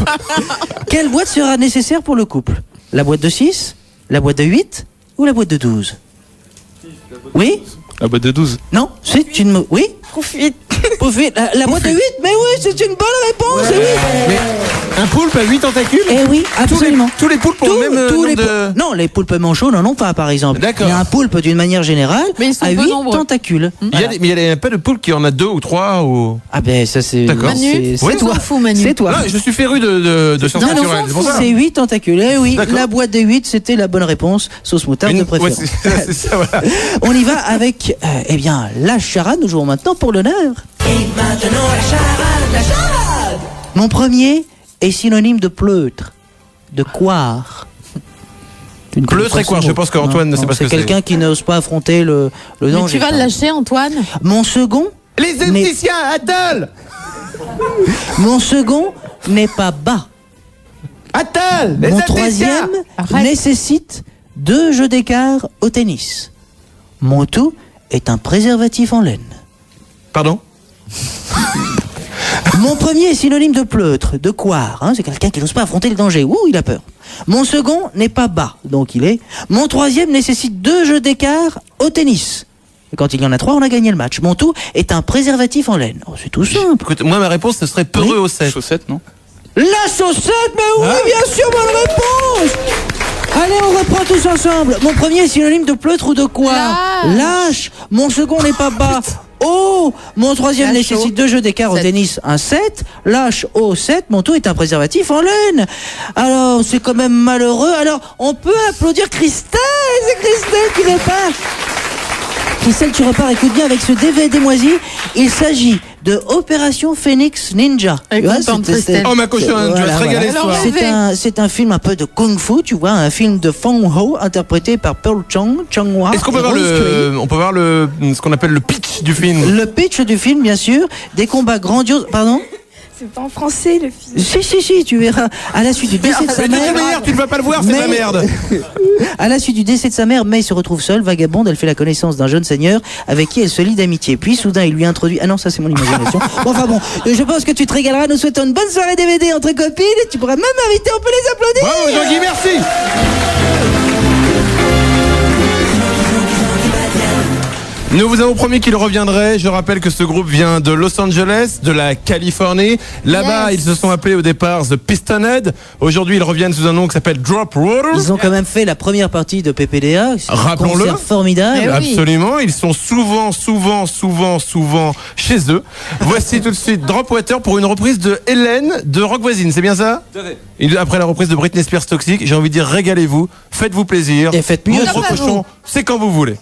Quelle boîte sera nécessaire pour le couple? La boîte de 6, la boîte de 8 ou la boîte de 12? Oui? La boîte de 12. Non, c'est une... Oui? Profite. La boîte de 8? Mais oui, c'est une bonne réponse, oui. Mais un poulpe a 8 tentacules? Eh oui, absolument. Tous les poulpes ont le même nombre de... Non, les poulpes manchots n'en ont pas, par exemple. D'accord. Il y a un poulpe, d'une manière générale, Mais ils sont à peu 8 nombreux. tentacules. Mais il y a pas de poulpe qui en a 2 ou 3 ou... Ah ben, ça c'est... D'accord. Manu, c'est Oui, toi. s'en fout, Manu. C'est toi. Non, je suis féru de sciences Non, non, naturelles, c'est pour ça. c'est 8 tentacules. Eh oui, D'accord. la boîte de 8, c'était la bonne réponse. Sauce moutarde de Ouais, préférence. c'est ça, voilà. On y va avec, eh bien, la charade. Nous jouons maintenant pour l'honneur. Et maintenant la charade. Mon premier est synonyme de pleutre, de coire. Tu ne connais Pleutre pas et ce coire, mot. je pense qu'Antoine ne Non, sait pas ce que c'est quelqu'un qui n'ose pas affronter le Mais danger. tu vas le lâcher, Antoine. Mon second, Les esthéticiens, Attal. mon second n'est pas bas. Attal. Les Mon esthéticiens. troisième Arrête. nécessite 2 jeux d'écart au tennis. Mon tout est un préservatif en laine. Pardon? Mon premier est synonyme de pleutre, de coire. Hein, c'est quelqu'un qui n'ose pas affronter le danger. Ouh, il a peur. Mon second n'est pas bas, donc il est. Mon troisième nécessite 2 jeux d'écart au tennis. Et quand il y en a 3, on a gagné le match. Mon tout est un préservatif en laine. Oh, c'est tout simple. Écoute, moi, ma réponse, ce serait peureux au 7. Chaussettes, non? La chaussette, mais oui, bien sûr, bonne réponse. Allez, on reprend tous ensemble. Mon premier est synonyme de pleutre ou de quoi? Lâche. Mon second n'est pas bas. Oh, mon troisième Lâche nécessite haut. 2 jeux d'écart au 7. tennis, un 7. Lâche au 7. Mon tout est un préservatif en laine. Alors, c'est quand même malheureux. Alors, on peut applaudir Christelle. C'est Christelle qui repart. Christelle, tu repars, écoute bien, avec ce DVD moisi. Il s'agit de Opération Phoenix Ninja. Elle est Tu vois, contente, c'était- Christelle. Oh, ma cochonne, tu vas te régaler ce soir. C'est un film un peu de Kung Fu, tu vois, un film de Fong Ho, interprété par Pearl Chung-Hwa. Est-ce qu'on peut et voir Rose Cui. on peut voir ce qu'on appelle le pitch du film? Le pitch du film, bien sûr, des combats grandioses. Pardon? C'est pas en français le film. Si, tu verras. À la suite du décès de sa Mais de toute mère. manière, tu ne vas pas le voir, c'est de la Mais- merde. À la suite du décès de sa mère, May se retrouve seule, vagabonde. Elle fait la connaissance d'un jeune seigneur avec qui elle se lie d'amitié. Puis soudain, il lui introduit. Ah non, ça c'est mon imagination. Bon, enfin bon, je pense que tu te régaleras. Nous souhaitons une bonne soirée DVD entre copines. Tu pourras même m'inviter, on peut les applaudir. Bravo, Jean-Guy, merci. Nous vous avons promis qu'il reviendrait. Je rappelle que ce groupe vient de Los Angeles, de la Californie. Là-bas, ils se sont appelés au départ The Pistonhead. Aujourd'hui, ils reviennent sous un nom qui s'appelle Drop Water. Ils ont quand même fait la première partie de PPDA. C'est un Rappelons-le. concert formidable. Eh oui. Absolument, ils sont souvent chez eux. Voici tout de suite Drop Water pour une reprise de Hélène de Rock Voisine, c'est bien ça? Et après la reprise de Britney Spears Toxic, j'ai envie de dire régalez-vous, faites-vous plaisir. Et faites mieux. Montre cochon, c'est quand vous voulez.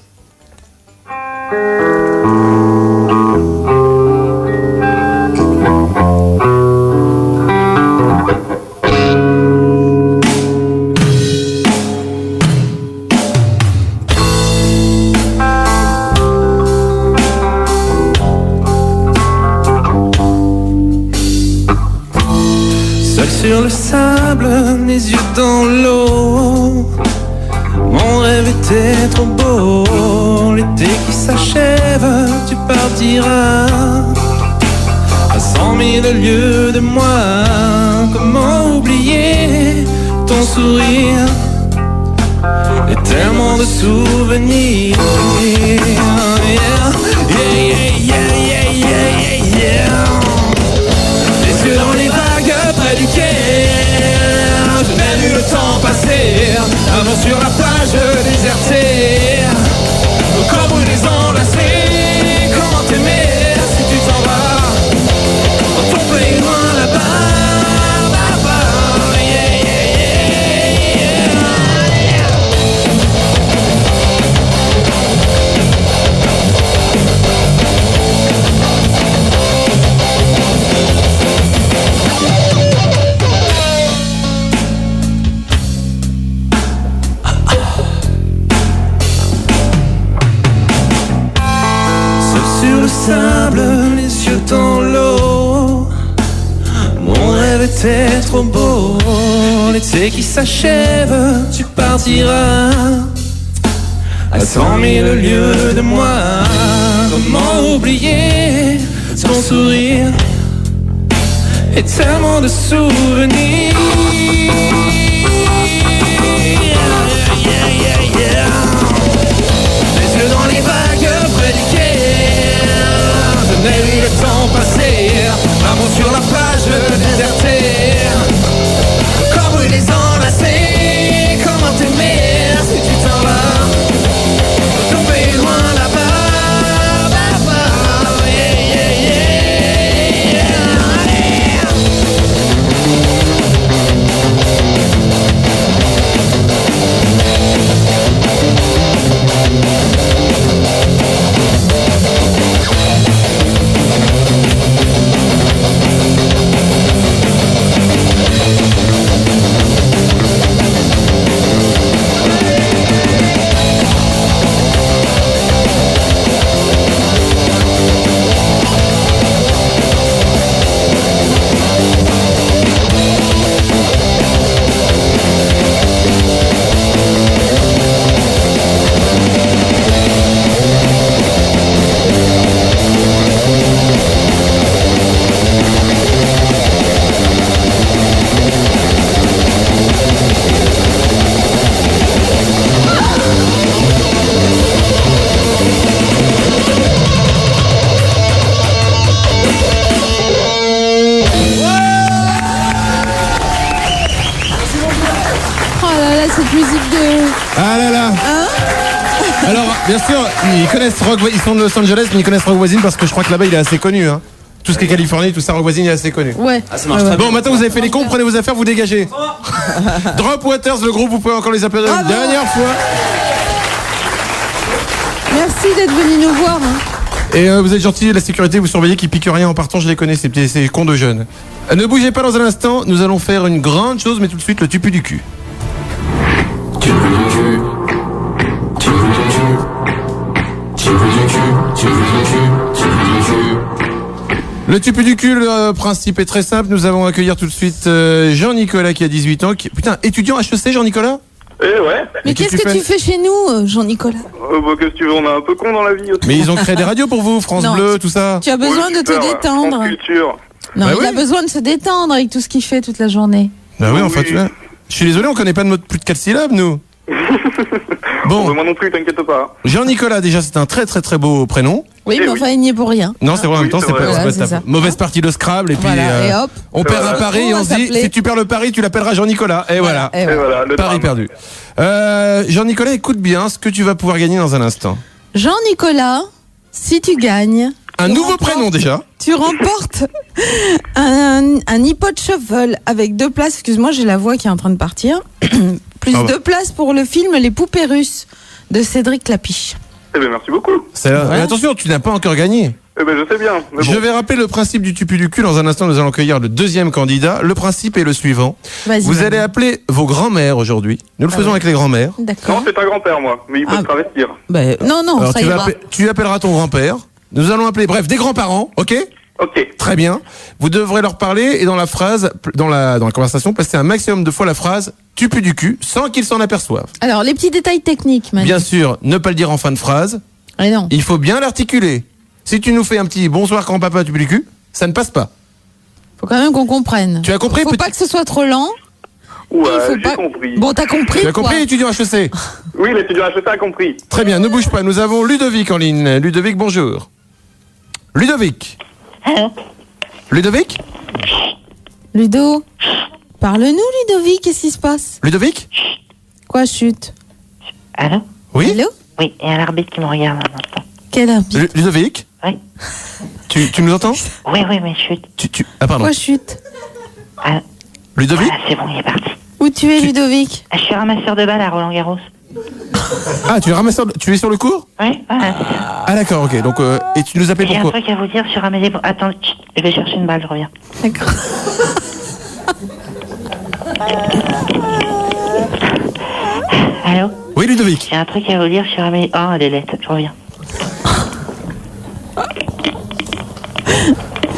Seul sur le sable sable, les yeux dans l'eau. Mon rêve était trop beau. L'été qui s'achève, tu partiras à 100 000 lieues de moi. Comment oublier ton sourire et tellement de souvenirs. Les yeux dans les vagues près du quai, je n'ai vu le temps passer. Avant sur la plage désertée, comme brûlés enlacés. Comment t'aimer si tu t'en vas dans ton pays loin là-bas. Sable, les yeux dans l'eau. Mon rêve était trop beau. L'été qui s'achève, tu partiras à 100 000 lieues de moi. Comment oublier ton sourire et tellement de souvenirs. Les yeux dans les vagues près du quai, je n'ai vu le temps passer. L'amour sur la plage désertée, comme brûlés enlacés. Comment t'aimer si tu t'en vas tomber loin là-bas. Bien sûr, ils connaissent Rock, ils sont de Los Angeles, mais ils connaissent Rock Voisine parce que je crois que là-bas il est assez connu. Hein. Tout ce qui est Californie, tout ça, Rock Voisine est assez connu. Ouais. Ah, ça marche très bien. Bon, maintenant vous avez fait les cons, prenez vos affaires, vous dégagez. Drop Waters, le groupe, vous pouvez encore les appeler une dernière fois. Merci d'être venu nous voir. Hein. Et vous êtes gentils, la sécurité, vous surveillez qu'ils piquent rien en partant, je les connais, ces cons de jeunes. Ne bougez pas dans un instant, nous allons faire une grande chose, mais tout de suite le tupu du cul. Le tupu du cul, le principe est très simple. Nous allons accueillir tout de suite Jean-Nicolas qui a 18 ans. Putain, étudiant HEC, Jean-Nicolas ? Eh ouais. Mais qu'est-ce que tu fais chez nous, Jean-Nicolas ? Qu'est-ce que tu veux, on est un peu con dans la vie aussi. Mais ils ont créé des radios pour vous, France Bleu, tout ça. Tu as besoin de te détendre. France Culture. Non, bah il a besoin de se détendre avec tout ce qu'il fait toute la journée. Bah oui, enfin, tu vois. Je suis désolé, on connaît pas de plus de 4 syllabes, nous. Bon. Moi non plus, t'inquiète pas. Jean-Nicolas, déjà, c'est un très très très beau prénom. Oui, mais enfin, il n'y est pour rien. Non, c'est vrai, en même temps, c'est pas Voilà, ça. Mauvaise partie de Scrabble, et puis Voilà, et hop. on perd un pari et on se dit, si tu perds le pari, tu l'appelleras Jean-Nicolas. Et voilà. Et voilà, le Pari perdu. Jean-Nicolas, écoute bien ce que tu vas pouvoir gagner dans un instant. Jean-Nicolas, si tu gagnes... Un nouveau prénom déjà. Tu remportes un iPod Shuffle avec 2 places. Excuse-moi, j'ai la voix qui est en train de partir. Plus 2 places pour le film Les Poupées Russes de Cédric Lapiche. Eh bien, merci beaucoup. Mais attention, tu n'as pas encore gagné. Eh ben, je sais bien. Mais bon. Je vais rappeler le principe du tupu du cul. Dans un instant, nous allons accueillir le deuxième candidat. Le principe est le suivant. Vous allez appeler vos grands-mères aujourd'hui. Nous le faisons avec les grands-mères. D'accord. Non, c'est un grand-père, moi. Mais il peut se travestir. Non, Alors, ça ira. tu appelleras ton grand-père. Nous allons appeler, bref, des grands-parents, ok ? Ok. Très bien. Vous devrez leur parler et dans la phrase, dans la conversation, passer un maximum de fois la phrase « tu pues du cul » sans qu'ils s'en aperçoivent. Alors, les petits détails techniques, Manu. Bien sûr, ne pas le dire en fin de phrase. Et non. Il faut bien l'articuler. Si tu nous fais un petit « bonsoir grand-papa, tu pues du cul », ça ne passe pas. Faut quand même qu'on comprenne. Tu as compris, Faut pas que ce soit trop lent. Ouais, Il faut j'ai compris. Bon, t'as compris Tu as quoi. compris, étudiant HEC? Oui, l'étudiant HEC a compris. Très bien, ne bouge pas. Nous avons Ludovic en ligne. Ludovic, bonjour. Ludovic. Ludovic? Ludo, parle-nous, Ludovic, qu'est-ce qui se passe? Ludovic? Quoi, chute? Allô? Oui? Allô? Oui, il y a un arbitre qui me regarde en même temps. Quel arbitre? Ludovic? Oui. Tu nous entends? Oui, mais chute. Ah, pardon. Quoi, chute? Ah, Ludovic? voilà, c'est bon, il est parti. Où tu es, Ludovic? Je suis ramasseur de balles à Roland-Garros. Ah, tu es ramasseur, tu es sur le cours? Oui, voilà. Ah, d'accord, ok. Donc, et tu nous appelles J'ai un pourquoi? truc à vous dire sur Amélie. Attends, chut, je vais chercher une balle, je reviens. D'accord. Allô? Oui, Ludovic. J'ai un truc à vous dire sur Amélie. Oh, elle est laide, je reviens.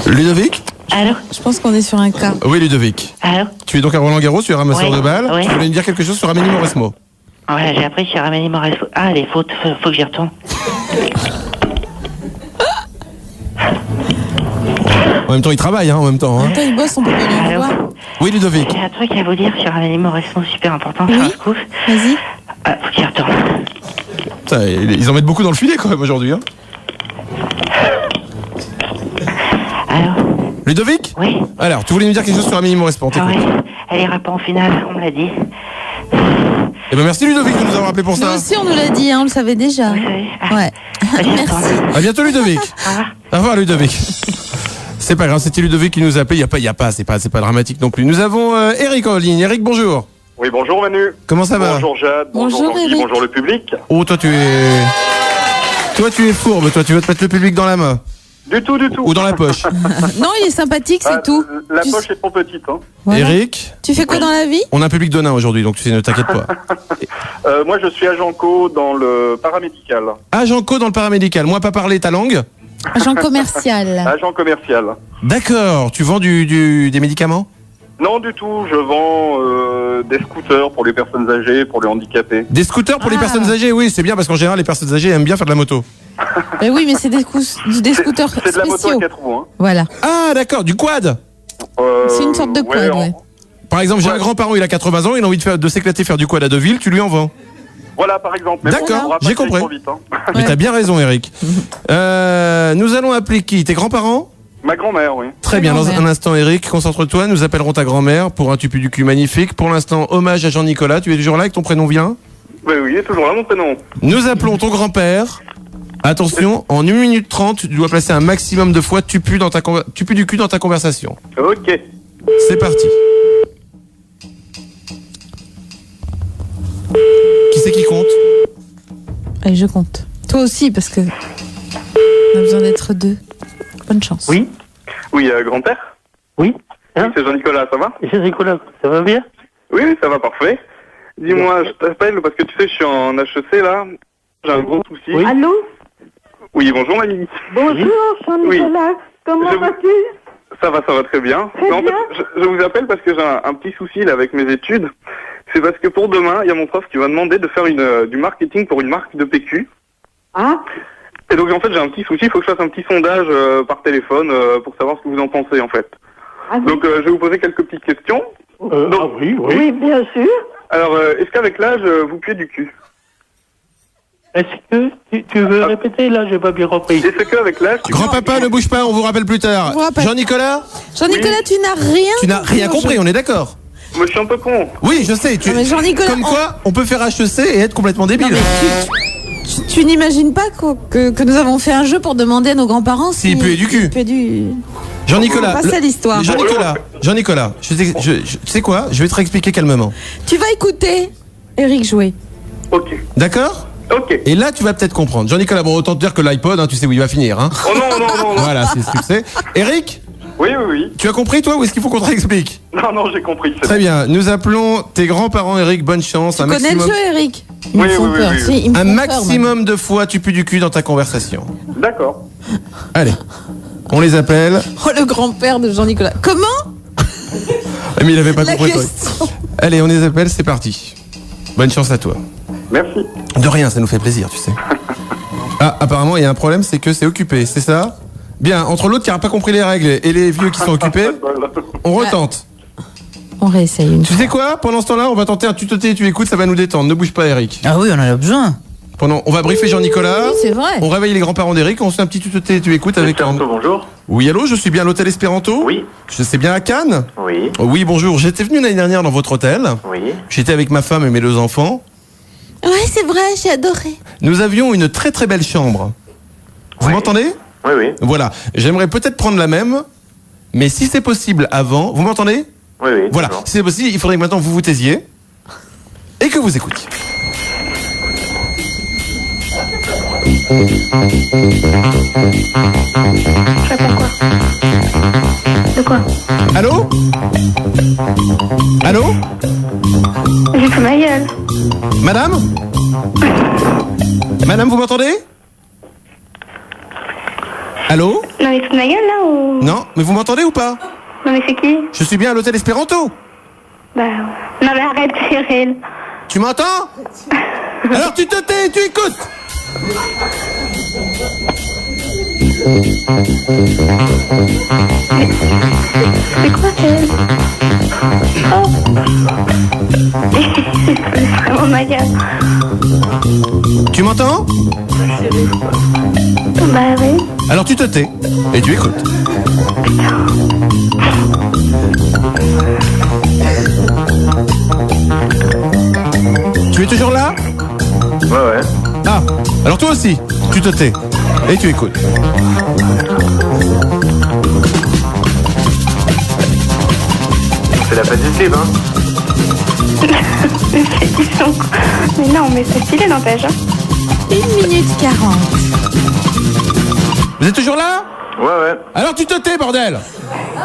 Ludovic? Allô? Je pense qu'on est sur un cas. Oui, Ludovic. Allô? Tu es donc à Roland-Garros, tu es ramasseur Oui, de balles. oui. Tu voulais me dire quelque chose sur Amélie Mauresmo? Voilà, j'ai appris sur Amélie Mauresmo. Ah, les fautes, faut que j'y retourne. En même temps, il travaille, hein, en même temps. Hein. Attends, il bosse, on peut pas le Allô? voir. Oui, Ludovic. J'ai un truc à vous dire sur Amélie Mauresmo, super important, Oui. sur le coup. Vas-y. Ah, faut que j'y retourne. Putain, ils en mettent beaucoup dans le filet, quand même, aujourd'hui. Hein. Allô? Ludovic? Oui. Alors, tu voulais nous dire quelque chose sur Amélie Mauresmo? Ah oui, elle ira pas en finale, on me l'a dit. Eh ben, merci, Ludovic, de nous avoir rappelé pour Nous ça. aussi, on nous l'a dit, hein, on le savait déjà. Ouais. Merci. À bientôt, Ludovic. Au revoir, Ludovic. C'est pas grave, c'était Ludovic qui nous appelait. C'est pas dramatique non plus. Nous avons Eric en ligne. Eric, bonjour. Oui, bonjour Manu. Comment ça va? Bonjour Jade, bonjour Bonjour, Jean-Guy, Eric. bonjour le public. Oh, toi, tu es fourbe. Toi, tu veux te mettre le public dans la main. Du tout. Ou dans la poche. Non, il est sympathique, c'est tout. La poche est trop petite. Hein. Voilà. Eric, Tu fais quoi dans la vie? on a un public de nains aujourd'hui, donc tu sais, ne t'inquiète pas. Moi, je suis agent co dans le paramédical. Agent co dans le paramédical. Moi, pas parler ta langue. Agent commercial. Agent commercial. D'accord. Tu vends des médicaments? Non, du tout. Je vends des scooters pour les personnes âgées, pour les handicapés. Des scooters pour les Ah. personnes âgées, oui, c'est bien parce qu'en général, les personnes âgées aiment bien faire de la moto. Ben oui, mais c'est des scooters C'est de la moto à spéciaux. 4 roues. Hein. Voilà. Ah, d'accord, du quad. C'est une sorte de quad, ouais. Par exemple, j'ai un grand-parent, il a 80 ans, il a envie de s'éclater, faire du quad à Deauville, tu lui en vends. Voilà, par exemple. Mais D'accord, bon, on pourra pas j'ai aller compris. trop vite, hein. Mais t'as bien raison, Eric. Nous allons appeler qui? Tes grands-parents? Ma grand-mère, oui. Très bien, dans un instant, Eric, concentre-toi, nous appellerons ta grand-mère pour un tupu du cul magnifique. Pour l'instant, hommage à Jean-Nicolas, tu es toujours là avec ton prénom vient? Oui, il est toujours là, mon prénom. Nous appelons ton grand-père. Attention, en 1 minute 30, tu dois placer un maximum de fois tu pues du cul dans ta conversation. Ok. C'est parti. Qui c'est qui compte? Allez, je compte. Toi aussi, parce que on a besoin d'être deux. Bonne chance. Oui. Oui, grand-père? Oui. Oui, c'est Jean-Nicolas, ça va? C'est Nicolas, ça va bien? Oui, ça va parfait. Dis-moi, je t'appelle parce que tu sais, je suis en HEC là. J'ai un gros souci. Oui. Allô? Oui, bonjour mamie. Bonjour, Jean-Nicolas. Comment vas-tu? Ça va très bien. Très En fait, bien. je vous appelle parce que j'ai un petit souci là avec mes études. C'est parce que pour demain, il y a mon prof qui m'a demandé de faire du marketing pour une marque de PQ. Ah? Et donc en fait, j'ai un petit souci. Il faut que je fasse un petit sondage par téléphone pour savoir ce que vous en pensez en fait. Ah, oui. Donc je vais vous poser quelques petites questions. Donc, Oui, bien sûr. Alors, est-ce qu'avec l'âge, vous puez du cul? Est-ce que tu veux répéter là? J'ai pas bien compris. Est-ce qu'avec l'âge, Grand-papa, ne bouge pas, on vous rappelle plus tard. On vous rappelle. Jean-Nicolas? Jean-Nicolas, tu n'as rien. Tu n'as rien compris, on est d'accord? Moi, je suis un peu con. Oui, je sais. Non, mais Jean-Nicolas, Comme quoi, on peut faire HEC et être complètement débile. Non, mais tu n'imagines pas que nous avons fait un jeu pour demander à nos grands-parents S'ils puaient du cul. Jean-Nicolas. Pas ça l'histoire. Jean-Nicolas, tu sais quoi? Je vais te réexpliquer calmement. Tu vas écouter Eric jouer. Ok. D'accord? Ok. Et là, tu vas peut-être comprendre. Jean-Nicolas, bon, autant te dire que l'iPod, hein, tu sais où il va finir. Hein. Oh non. Voilà, c'est ce que tu sais. Eric? Oui. Tu as compris, toi, ou est-ce qu'il faut qu'on te réexplique? Non, j'ai compris. Très bien. Nous appelons tes grands-parents, Eric. Bonne chance. Tu connais le jeu, Eric? Ils Oui, me font peur. Si, ils me Un font peur, maximum de fois, tu pues du cul dans ta conversation. D'accord. Allez. On les appelle. Oh, le grand-père de Jean-Nicolas. Comment? Mais il avait pas La compris. question. Allez, on les appelle, c'est parti. Bonne chance à toi. Merci. De rien, ça nous fait plaisir, tu sais. Ah, apparemment, il y a un problème, c'est que c'est occupé, c'est ça? Bien, entre l'autre qui n'a pas compris les règles et les vieux qui sont occupés, on retente. On réessaye une Tu sais quoi? Pendant ce temps-là, on va tenter un tutoté et tu écoutes, ça va nous détendre. Ne bouge pas, Eric. Ah oui, on en a besoin. On va briefer Jean-Nicolas. Oui, c'est vrai. On réveille les grands-parents d'Eric, on se fait un petit tutoté et tu écoutes avec un... Bonjour. Oui, allô, je suis bien à l'hôtel Espéranto? Oui. Je sais bien à Cannes? Oui. Oui, bonjour. J'étais venu l'année dernière dans votre hôtel. Oui. J'étais avec ma femme et mes 2 enfants. Ouais, c'est vrai, j'ai adoré. Nous avions une très très belle chambre. Vous m'entendez? Oui, oui. Voilà. J'aimerais peut-être prendre la même, mais si c'est possible avant... Vous m'entendez? Oui, oui. Voilà. toujours. Si c'est possible, il faudrait que maintenant vous vous taisiez et que vous écoutiez. De quoi? Allô? Allô? J'ai fait ma gueule. Madame? Madame, vous m'entendez? Allô? Non mais toute ma gueule là ou... Non, mais vous m'entendez ou pas? Non mais c'est qui? Je suis bien à l'hôtel Espéranto. Bah... Non mais arrête Cyril. Tu m'entends? Alors tu te tais et tu écoutes. C'est quoi Cyril? Oh. C'est vraiment ma gueule. Tu m'entends? Bah oui. Alors tu te tais et tu écoutes. Tu es toujours là? Ouais, ouais. Ah, alors toi aussi, tu te tais et tu écoutes. C'est la fête du slip, hein. Mais non mais c'est stylé n'empêche. 1 minute 40. Vous êtes toujours là? Ouais, ouais. Alors tu te tais, bordel.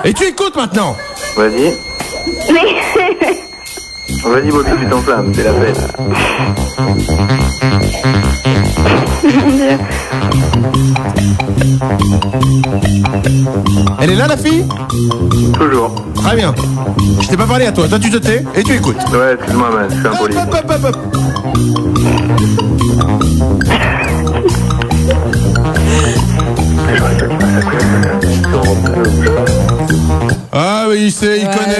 Et tu écoutes maintenant. Vas-y. Mais... Vas-y, Bobby, tu t'enflammes, c'est la fête. Mon Dieu. Elle est là, la fille? Toujours. Très bien. Je t'ai pas parlé à toi. Toi, tu te tais et tu écoutes. Ouais, excuse-moi, man, je suis impoli. Hop, hop, hop, hop. Ah oui, il sait, il connaît.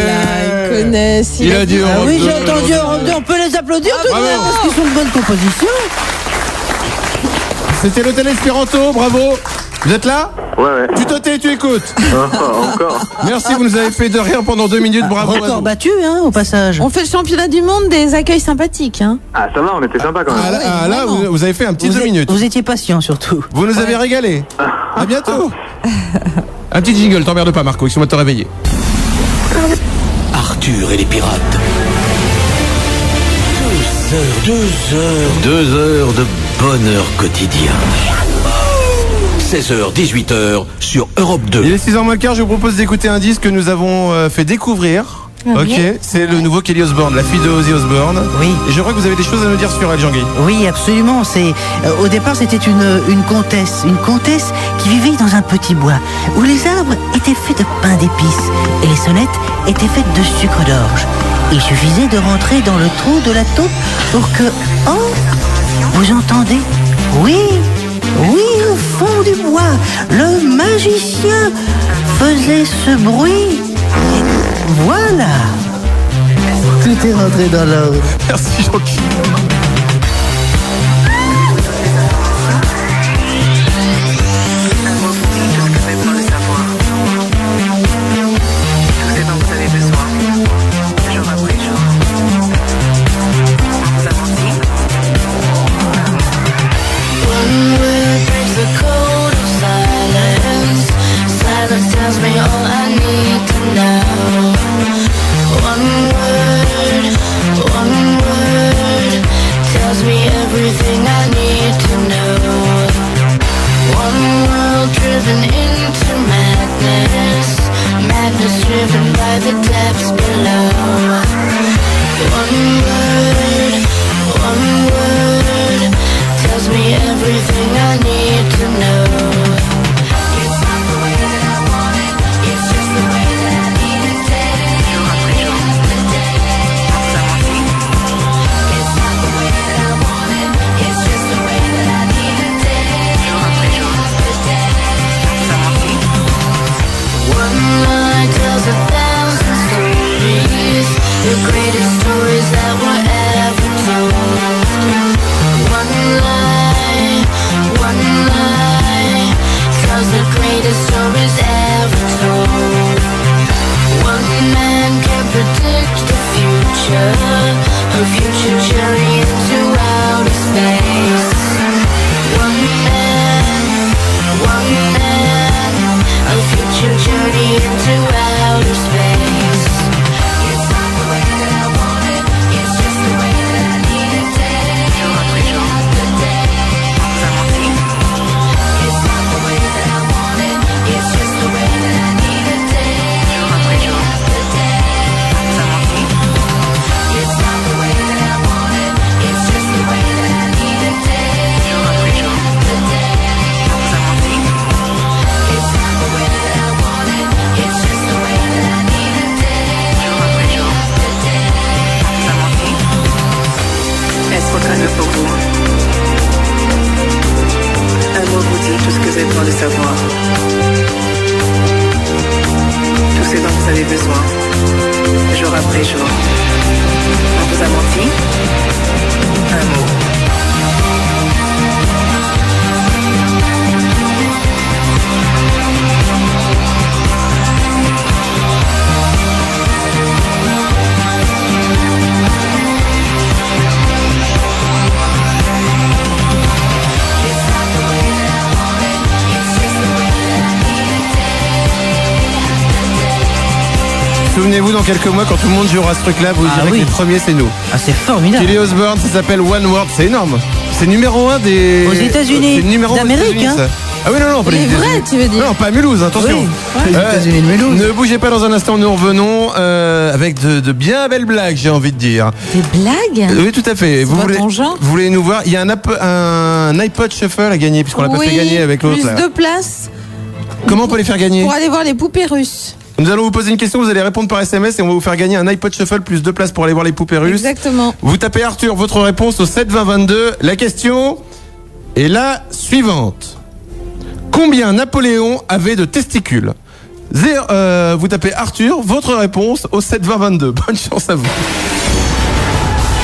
Il connaît. Il a dit Ah Europe oui, 2. j'ai entendu Europe 2. On peut les applaudir tout de bravo. même parce qu'ils sont de bonne composition. C'était l'hôtel Espéranto, bravo. Vous êtes là? Ouais, ouais. Tu te tais, tu écoutes. Encore. Merci, vous nous avez fait de rien pendant 2 minutes, bravo. à Record vous. battu, hein, au passage. On fait le championnat du monde des accueils sympathiques, hein. Ah, ça va, on était sympa quand même. Là, vous avez fait un petit Vous 2 êtes- minutes. Vous étiez patient surtout. Vous nous avez régalé. À bientôt. Un petit jingle, t'emmerdes pas, Marco, excuse-moi de te réveiller. Arthur et les pirates. 2 heures de bonheur quotidien. 16h, 18h sur Europe 2. Il est 6h moins le quart, je vous propose d'écouter un disque que nous avons fait découvrir. Ah Ok, bien. c'est le nouveau Kelly Osbourne, la fille de Ozzy Osbourne. Oui. Et je crois que vous avez des choses à nous dire sur elle, Jean-Guy. Oui, absolument. Au départ, c'était une comtesse qui vivait dans un petit bois où les arbres étaient faits de pain d'épices et les sonnettes étaient faites de sucre d'orge. Il suffisait de rentrer dans le trou de la taupe pour que... Oh, vous entendez? Oui, au fond du bois, le magicien faisait ce bruit. Voilà. Tout est rentré dans l'ordre. Merci, Jean-Guy. Driven by the depths below. One word tells me everything I need to know. les jours. On vous a menti? Un mot. Souvenez-vous, dans quelques mois, quand tout le monde jouera à ce truc-là, vous direz que les premiers, c'est nous. Ah, c'est formidable. Kelly Osbourne, ça s'appelle One World, c'est énorme. C'est numéro 1 des... Aux États-Unis. C'est numéro 1 d'Amérique, hein. Ah oui, non, pas Les vrais, tu veux dire? Non, pas à Mulhouse, attention. Oui, les États-Unis de Mulhouse. Ne bougez pas dans un instant, nous revenons avec de bien belles blagues, j'ai envie de dire. Des blagues? Oui, tout à fait. Vous pas ton genre. voulez nous voir? Il y a un iPod Shuffle à gagner, puisqu'on l'a pas fait gagner avec l'autre. Plus là. 2 places Comment on peut les faire gagner? pour aller voir les poupées russes. Nous allons vous poser une question, vous allez répondre par SMS et on va vous faire gagner un iPod Shuffle plus 2 places pour aller voir les poupées russes. Exactement. Vous tapez Arthur, votre réponse au 7 20 22. La question est la suivante. Combien Napoléon avait de testicules? Vous tapez Arthur, votre réponse au 7 20 22. Bonne chance à vous.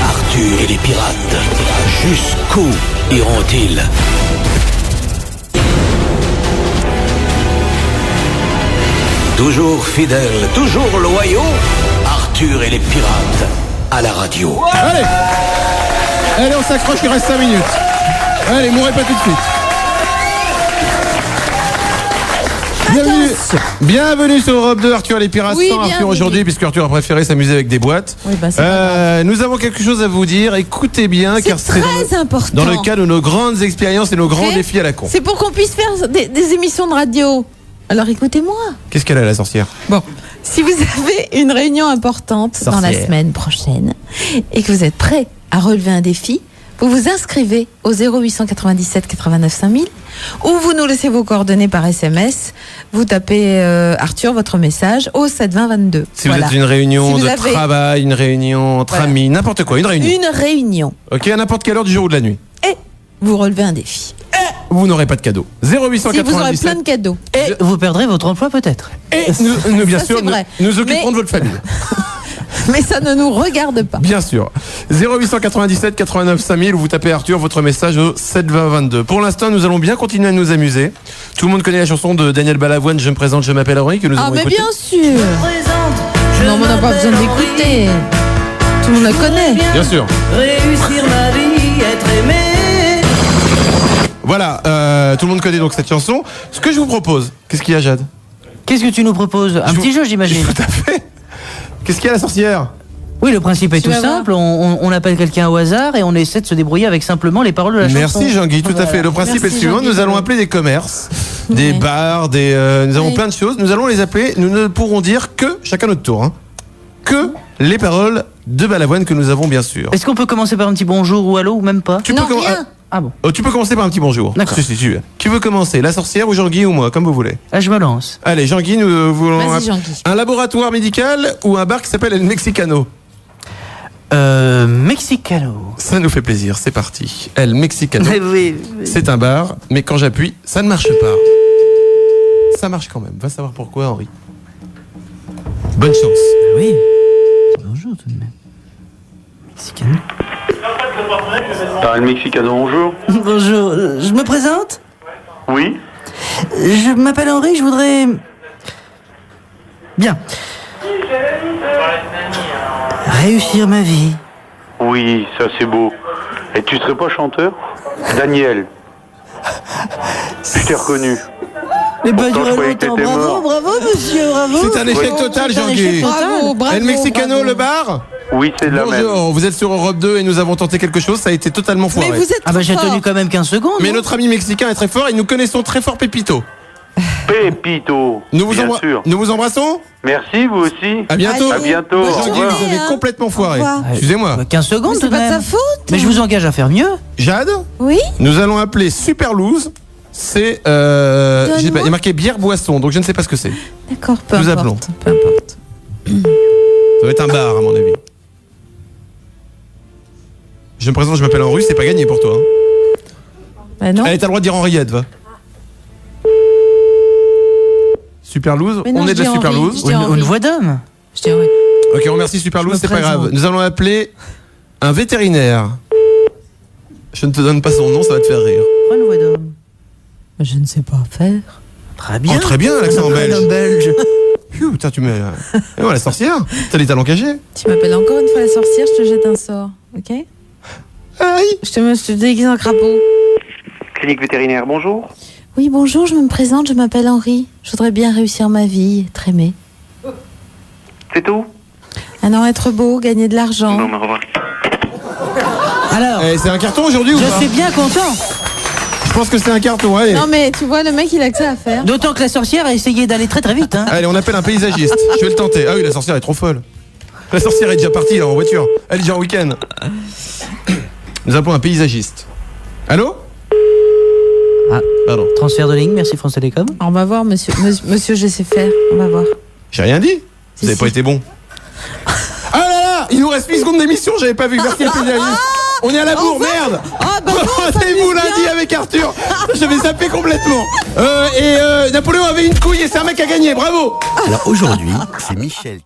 Arthur et les pirates, jusqu'où iront-ils? Toujours fidèles, toujours loyaux, Arthur et les pirates à la radio. Allez, allez, on s'accroche, il reste 5 minutes. Allez, mourrez pas tout de suite. Bienvenue sur Europe 2, Arthur et les pirates, Oui, sans Arthur bienvenue. aujourd'hui, puisque Arthur a préféré s'amuser avec des boîtes. Oui, bah, c'est pas Nous avons quelque chose à vous dire, écoutez bien, car c'est très important. dans le cadre de nos grandes expériences et nos grands Ok. défis à la con. C'est pour qu'on puisse faire des émissions de radio. Alors écoutez-moi. Qu'est-ce qu'elle a, la sorcière? Bon, si vous avez une réunion importante dans la Sorcière. semaine prochaine et que vous êtes prêt à relever un défi, vous vous inscrivez au 0897 89 5000 ou vous nous laissez vos coordonnées par SMS. Vous tapez Arthur, votre message au 7 20 22. Si Voilà. vous êtes une réunion Si vous de avez travail, une réunion entre amis, n'importe quoi, une réunion. une réunion Ok, à n'importe quelle heure du jour ou de la nuit. et vous relevez un défi. Vous n'aurez pas de cadeau. Si vous aurez 0897. plein de cadeaux. Et vous perdrez votre emploi peut-être. Et nous, bien Ça, sûr, c'est vrai. nous occuperons Mais- de votre famille. Mais ça ne nous regarde pas. Bien sûr. 0897 89 5000 ou vous tapez Arthur, votre message au 7 20 22. Pour l'instant, nous allons bien continuer à nous amuser. Tout le monde connaît la chanson de Daniel Balavoine, Je me présente, je m'appelle Henri, que nous Ah avons mais écoutée. bien sûr. Non, mais on n'a pas besoin d'écouter. Tout le monde la connaît. Bien sûr. Réussir ma vie, être aimé. Voilà, tout le monde connaît donc cette chanson. Ce que je vous propose, qu'est-ce qu'il y a, Jade? Qu'est-ce que tu nous proposes? Un petit jeu, j'imagine. Tout à fait. Qu'est-ce qu'il y a, la sorcière? Oui, le principe est Tu tout vas voir. simple. On appelle quelqu'un au hasard et on essaie de se débrouiller avec simplement les paroles de la chanson. Merci Jean-Guy, tout à fait. Le principe est le suivant, nous allons appeler des commerces, des bars, nous avons plein de choses. Nous allons les appeler, nous ne pourrons dire que, chacun notre tour, hein, que les paroles de Balavoine que nous avons bien sûr. Est-ce qu'on peut commencer par un petit bonjour ou allô ou même pas? Tu peux Non, rien. Ah bon. Tu peux commencer par un petit bonjour. D'accord. Si, tu veux. Qui veut commencer? La sorcière ou Jean-Guy ou moi, comme vous voulez. Ah, je me lance. Allez, Jean-Guy, nous voulons Vas-y, Jean-Guy. un laboratoire médical ou un bar qui s'appelle El Mexicano. Mexicano. Ça nous fait plaisir, c'est parti. El Mexicano. Oui. C'est un bar, mais quand j'appuie, ça ne marche pas. Ça marche quand même. Va savoir pourquoi, Henri. Bonne chance. Oui. Bonjour tout de même. Mexicano. Le Mexicano, bonjour. Bonjour. Je me présente? Oui. Je m'appelle Henri, je voudrais... Bien. Réussir ma vie. Oui, ça c'est beau. Et tu serais pas chanteur? Daniel. Je t'ai reconnu. Mais pas Pourtant, je durer croyais que longtemps. t'étais Bravo, mort. bravo, monsieur, bravo. C'est un échec total, C'est un Jean-Guy. échec total. Bravo, bravo. El Mexicano, bravo. le bar. Oui, c'est de la même. Bonjour, vous êtes sur Europe 2 et nous avons tenté quelque chose, ça a été totalement Mais foiré. vous êtes Ah bah trop j'ai fort. tenu quand même 15 secondes. Mais non notre ami mexicain est très fort et nous connaissons très fort Pépito. Pépito. Nous Bien sûr. nous vous embrassons. Merci, vous aussi. À bientôt. À bientôt. Bonne Au Jean-Guy, revoir. vous avez hein. complètement foiré. Au revoir. Excusez-moi. 15 secondes Mais tout c'est de pas de même. sa faute. Mais je vous engage à faire mieux. Jade, Oui. nous allons appeler Super Loose. C'est, je sais pas, il y a marqué bière boisson, donc je ne sais pas ce que c'est. D'accord, peu Nous importe. appelons. Peu importe. Ça va être un bar, à mon avis. Je me présente, je m'appelle Henri, c'est pas gagné pour toi. Hein. Bah non. Allez, t'as le droit de dire Henriette, va. Super Loose, Mais non, on je est de la dis Super Henri, Loose. je dis Henri. Une voix d'homme. Je dis oui. Ok, on remercie Superlou, Je c'est me pas grave. présente. Nous allons appeler un vétérinaire. Je ne te donne pas son nom, ça va te faire rire. Prends une voix d'homme. Je ne sais pas faire. Très bien. Oh, très bien, l'accent Un belge. homme belge. Pfiou, putain, tu mets. Et voilà, la sorcière. T'as les talents cachés. Tu m'appelles encore une fois la sorcière, je te jette un sort, ok? Aïe. Je te déguise en crapaud. Clinique vétérinaire, bonjour. Oui, bonjour, je me présente, je m'appelle Henri. Je voudrais bien réussir ma vie, être aimé. C'est tout? Ah non, être beau, gagner de l'argent. Non, mais au revoir. Alors, C'est un carton aujourd'hui ou je pas suis bien content. Je pense que c'est un carton, allez. Non, mais tu vois, le mec, il a que ça à faire. D'autant que la sorcière a essayé d'aller très très vite. Hein. Allez, on appelle un paysagiste. Je vais le tenter. Ah oui, la sorcière est trop folle. La sorcière est déjà partie là en voiture. Elle est déjà en week-end. Nous appelons un paysagiste. Allô? Ah, pardon. Transfert de ligne, merci France Télécom. On va voir, monsieur, monsieur, je sais faire. On va voir. J'ai rien dit. Vous avez pas été bon. Ah là là, il nous reste 8 secondes d'émission, j'avais pas vu. Merci le paysagiste. On est à la bourre, merde. Rendez-vous lundi avec Arthur. J'avais zappé complètement. Napoléon avait une couille et c'est un mec à gagner, bravo. Alors aujourd'hui, c'est Michel qui...